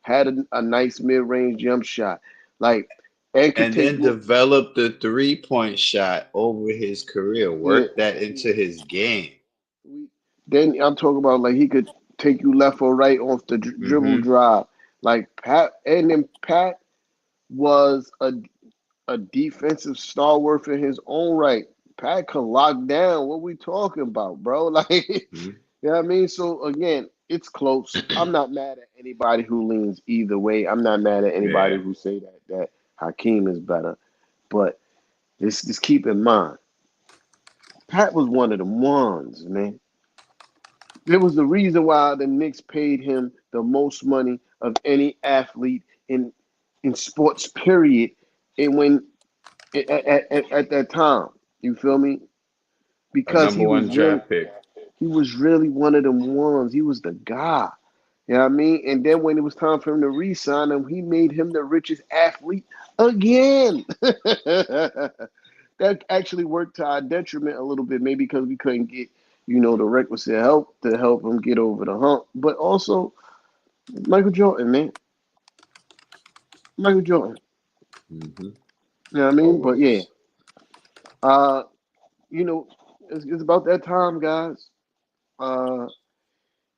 had a nice mid range jump shot, like and could and take then you. develop the 3-point shot over his career. Yeah, Work that into his game. then I'm talking about like he could take you left or right off the dribble Hmm. drive. Like Pat, and then Pat was a defensive stalwart in his own right. Pat could lock down. What we talking about, bro? Like, you Hmm. know what I mean? So again, it's close. I'm not mad at anybody who leans either way. I'm not mad at anybody Yeah, who say that Hakeem is better. But just keep in mind, Pat was one of the ones, man. There was the reason why the Knicks paid him the most money of any athlete in sports, period. And when at that time, you feel me? a Because number one draft pick. he was really one of them ones. He was the guy. You know what I mean? And then when it was time for him to re-sign him, he made him the richest athlete again. That actually worked to our detriment a little bit, maybe because we couldn't get, the requisite help to help him get over the hump. But also Michael Jordan, man. Michael Jordan. Hmm. You know what I mean? But yeah, Always. uh, you know, it's about that time, guys. Uh,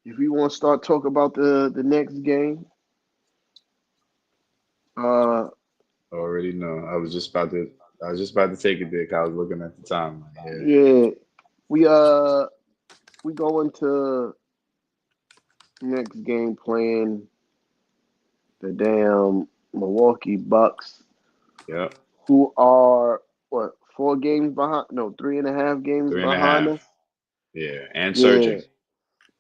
if we want to start talking about the next game, uh, Already know. I was just about to. I was just about to take a dick. I was looking at the time. Like, yeah. yeah, we uh we go into next game playing the damn Milwaukee Bucks, Yep. who are what 4 games behind? No, 3.5 games Three and a behind us. half. Yeah. And Yeah, surging.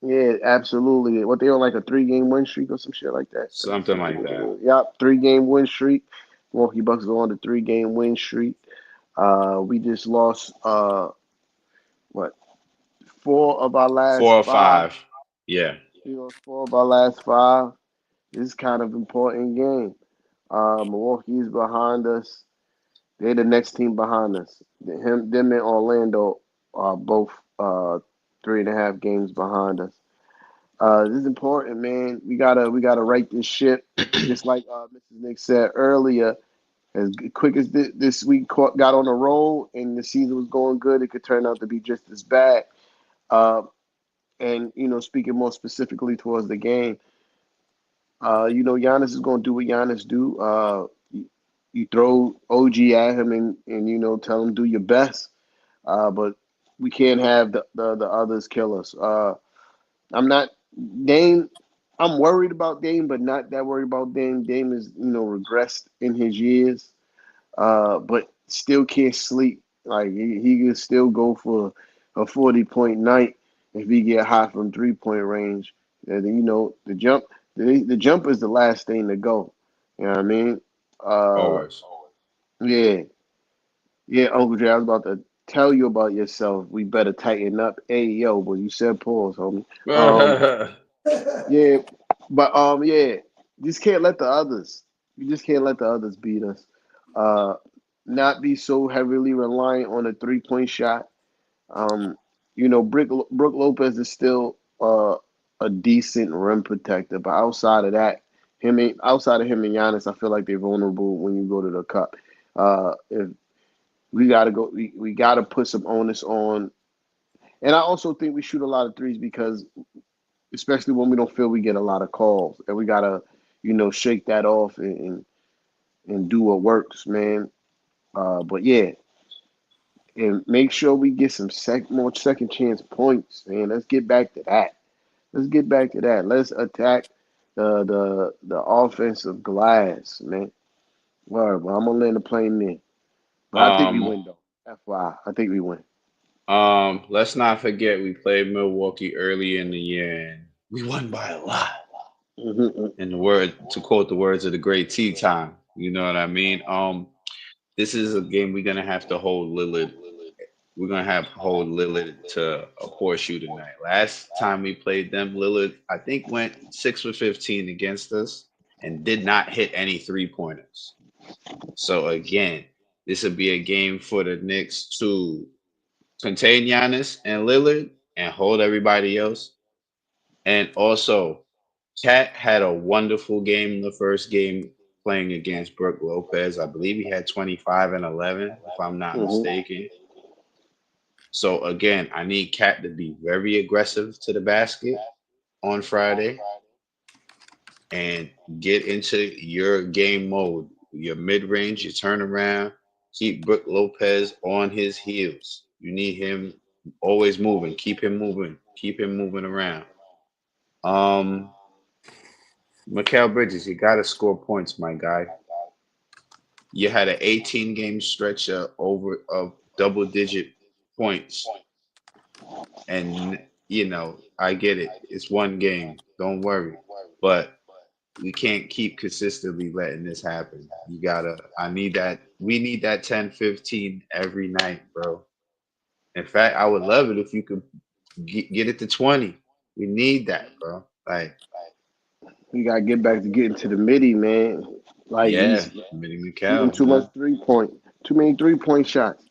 yeah, absolutely. What they on like a 3 game win streak or some shit like that? Let me Something see. like that. Yep, 3 game win streak. Milwaukee Bucks are on the 3 game win streak. We just lost what 4 of our last 5. 4 or 5. Yeah. We lost 4 of our last 5. This is kind of important game. Milwaukee's behind us. They're the next team behind us. Them and Orlando are both 3.5 games behind us. This is important, man. We gotta right this ship. Just like Mrs. Nick said earlier, As quick as this week got on a roll and the season was going good, it could turn out to be just as bad. Uh, and speaking more specifically towards the game, Giannis is going to do what Giannis do. You throw OG at him and tell him do your best. But we can't have the others kill us. I'm not Dame. I'm worried about Dame, but not that worried about Dame. Dame is regressed in his years, but still can't sleep. Like he can still go for a 40-point night if he get hot from 3-point range. And the jump. The jump is the last thing to go. You know what I mean? Uh, Always. yeah, yeah, Uncle Jay. I was about to tell you about yourself. We better tighten up. Hey, yo, but you said pause, homie. Um, yeah, but yeah, just can't let the others. You just can't let the others beat us. Uh, Not be so heavily reliant on a 3-point shot. Um, Brooke Lopez is still a decent rim protector, but outside of him and Giannis, I feel like they're vulnerable when you go to the cup. If we gotta go, we gotta put some onus on, and I also think we shoot a lot of threes because, especially when we don't feel we get a lot of calls, and we gotta, shake that off and do what works, man. But yeah, and make sure we get some more second chance points, man. Let's get back to that. Let's get back to that. Let's attack the offensive glass, man. Word, but I'm gonna land the plane there. But I think we um, win though. FYI, I think we win. let's not forget we played Milwaukee early in the year and we won by a lot. Hmm. In the word, to quote the words of the great Tea Time, you know what I mean? This is a game we're gonna have to hold Lillard. We're gonna have to hold Lillard to a horseshoe tonight. Last time we played them, Lillard I think went 6 for 15 against us and did not hit any 3 pointers. So again, this would be a game for the Knicks to contain Giannis and Lillard and hold everybody else. And also, Cat had a wonderful game in the first game playing against Brooke Lopez. I believe he had 25 and 11, if I'm not Hmm. mistaken. So again, I need Cat to be very aggressive to the basket on Friday and get into your game mode, your mid range, your turnaround. Keep Brooke Lopez on his heels. You need him always moving. Keep him moving. Keep him moving around. Um, Mikal Bridges, you got to score points, my guy. You had an 18 game stretch over of double digit points, and I get it. It's one game. Don't worry, but we can't keep consistently letting this happen. You gotta. I need that. We need that 10, 15 every night, bro. In fact, I would love it if you could get it to 20. We need that, bro. Like, We gotta get back to getting to the midi, man. Like yeah, he's Minnie shooting McCall, too much man. 3-point, too many 3-point shots.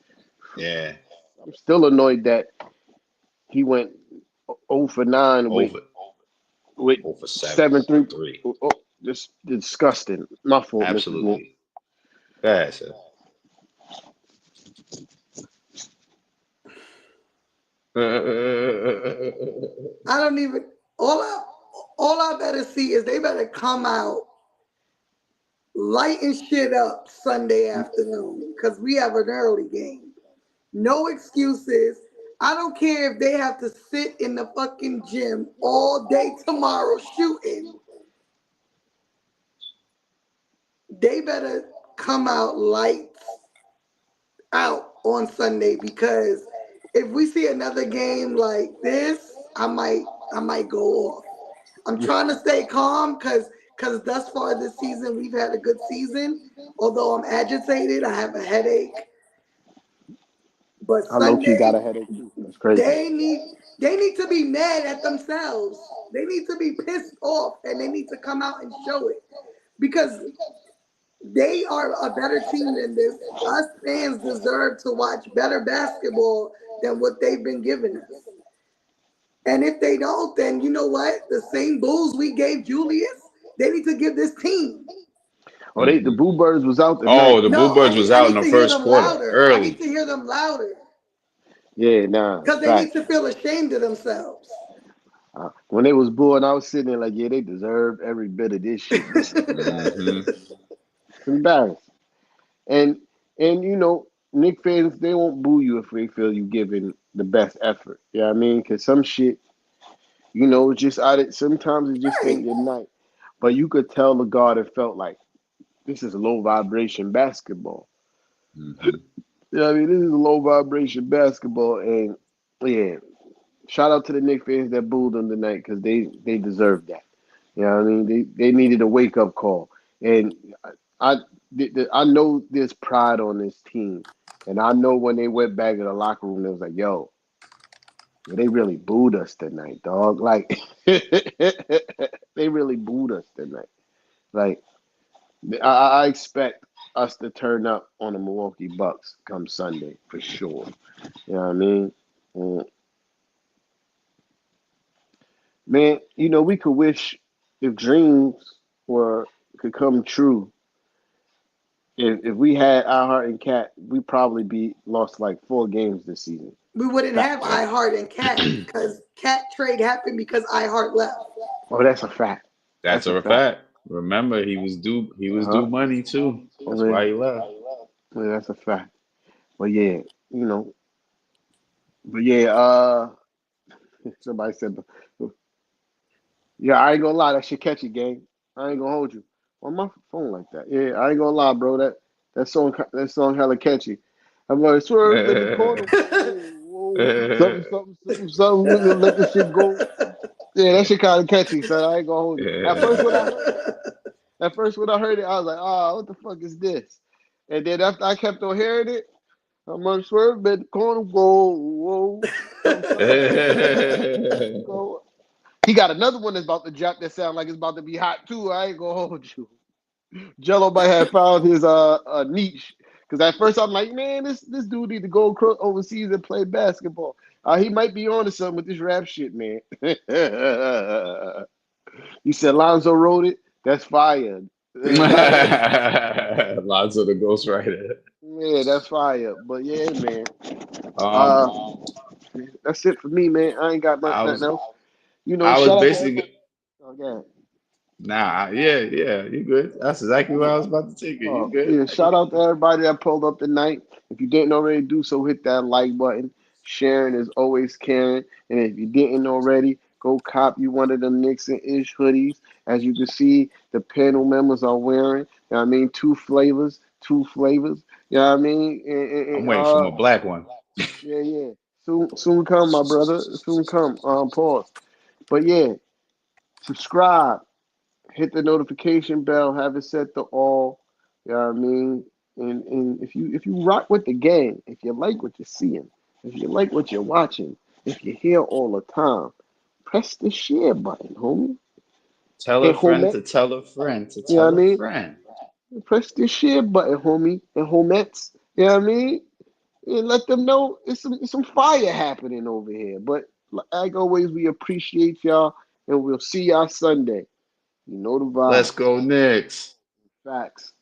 Yeah, I'm still annoyed that he went 0 for 9 with over, with over seven, 7 3. 3. Oh, just disgusting. My fault, Mrs. Moore. Absolutely. Go ahead, sir. I don't even all I better see is they better come out lighting shit up Sunday afternoon because we have an early game. No excuses. I don't care if they have to sit in the fucking gym all day tomorrow shooting. They better come out lights out on Sunday because if we see another game like this, I might go off. I'm trying to stay calm because thus far this season we've had a good season. Although I'm agitated, I have a headache. But I low key got a Sunday, headache too. That's crazy. they need to be mad at themselves. They need to be pissed off and they need to come out and show it. Because they are a better team than this. Us fans deserve to watch better basketball than what they've been giving us. And if they don't, then you know what? The same bulls we gave Julius, they need to give this team. Oh, the Boo Birds was out Oh, tonight. the No, Boo Birds was I out in need the to hear first them quarter, louder. I need early. to hear them louder. Yeah, nah, Because they need fact. to feel ashamed of themselves. When they was booing, I was sitting there like, yeah, they deserve every bit of this shit. This is Hmm. embarrassing. And Nick fans, they won't boo you if they feel you giving the best effort. You know what I mean? Because some shit, just sometimes it just ain't Right. your night. But you could tell the guard it felt like this is low vibration basketball. Hmm. You know what I mean? This is low vibration basketball. And yeah, shout out to the Knicks fans that booed them tonight because they deserved that. You know what I mean? They needed a wake up call. And I I know there's pride on this team. And I know when they went back to the locker room, they was like, yo, they really booed us tonight, dog. Like, they really booed us tonight. Like, I expect us to turn up on the Milwaukee Bucks come Sunday for sure. You know what I mean? Mm. Man, we could wish if dreams were could come true. If we had iHeart and Cat, we probably be lost like 4 games this season. We wouldn't have Facts. iHeart and Cat because Cat trade happened because iHeart left. Oh, that's a fact. That's That's a a fact. fact. Remember, he was due. He was Uh-huh. due money too. Oh, That's why man. he left. Yeah, that's a fact. But yeah, you know. But yeah, somebody said, yeah, I ain't gonna lie, that shit catchy, gang. I ain't gonna hold you on my phone like that. Yeah, I ain't gonna lie, bro. That song hella catchy. I'm like swerve in the corner. Whoa, whoa, something, something, something, something. We gonna let this shit go. Yeah, that shit kind of catchy, son. I ain't gonna hold you. At first when I heard it, I was like, what the fuck is this? And then after I kept on hearing it, I'm like swerve in the corner. Whoa, whoa, something, something, go. He got another one that's about to drop that sound like it's about to be hot too. I ain't gonna hold you. Jello might have found his niche. Cause at first I'm like, man, this dude need to go overseas and play basketball. He might be on to something with this rap shit, man. You said Lonzo wrote it. That's fire. Lots of the ghostwriter. Yeah, that's fire. But yeah, man. Um, Uh, that's it for me, man. I ain't got I nothing was else. I was Shout out to everybody. basically Oh, yeah. yeah, you good. That's exactly where I was about to take it. You Oh, good. yeah, shout out to everybody that pulled up tonight. If you didn't already do so, hit that like button. Sharing is always caring. And if you didn't already, go cop you one of them Knicks and Ish hoodies. As you can see, the panel members are wearing, you know what I mean, two flavors, two flavors. You know what I mean? I'm waiting for my black one. Yeah, yeah. Soon come, my brother. Soon come. Pause. But yeah, subscribe. Hit the notification bell, have it set to all. You know what I mean? And if you rock with the game, if you like what you're seeing, if you like what you're watching, if you're here all the time, press the share button, homie. Tell a And friend homie, to tell a friend to you know what tell I a mean? friend. Press the share button, homie. And homettes, you know what I mean? And let them know it's some fire happening over here. But like always, we appreciate y'all, and we'll see y'all Sunday. You know the Let's vibes. go Knicks. Facts.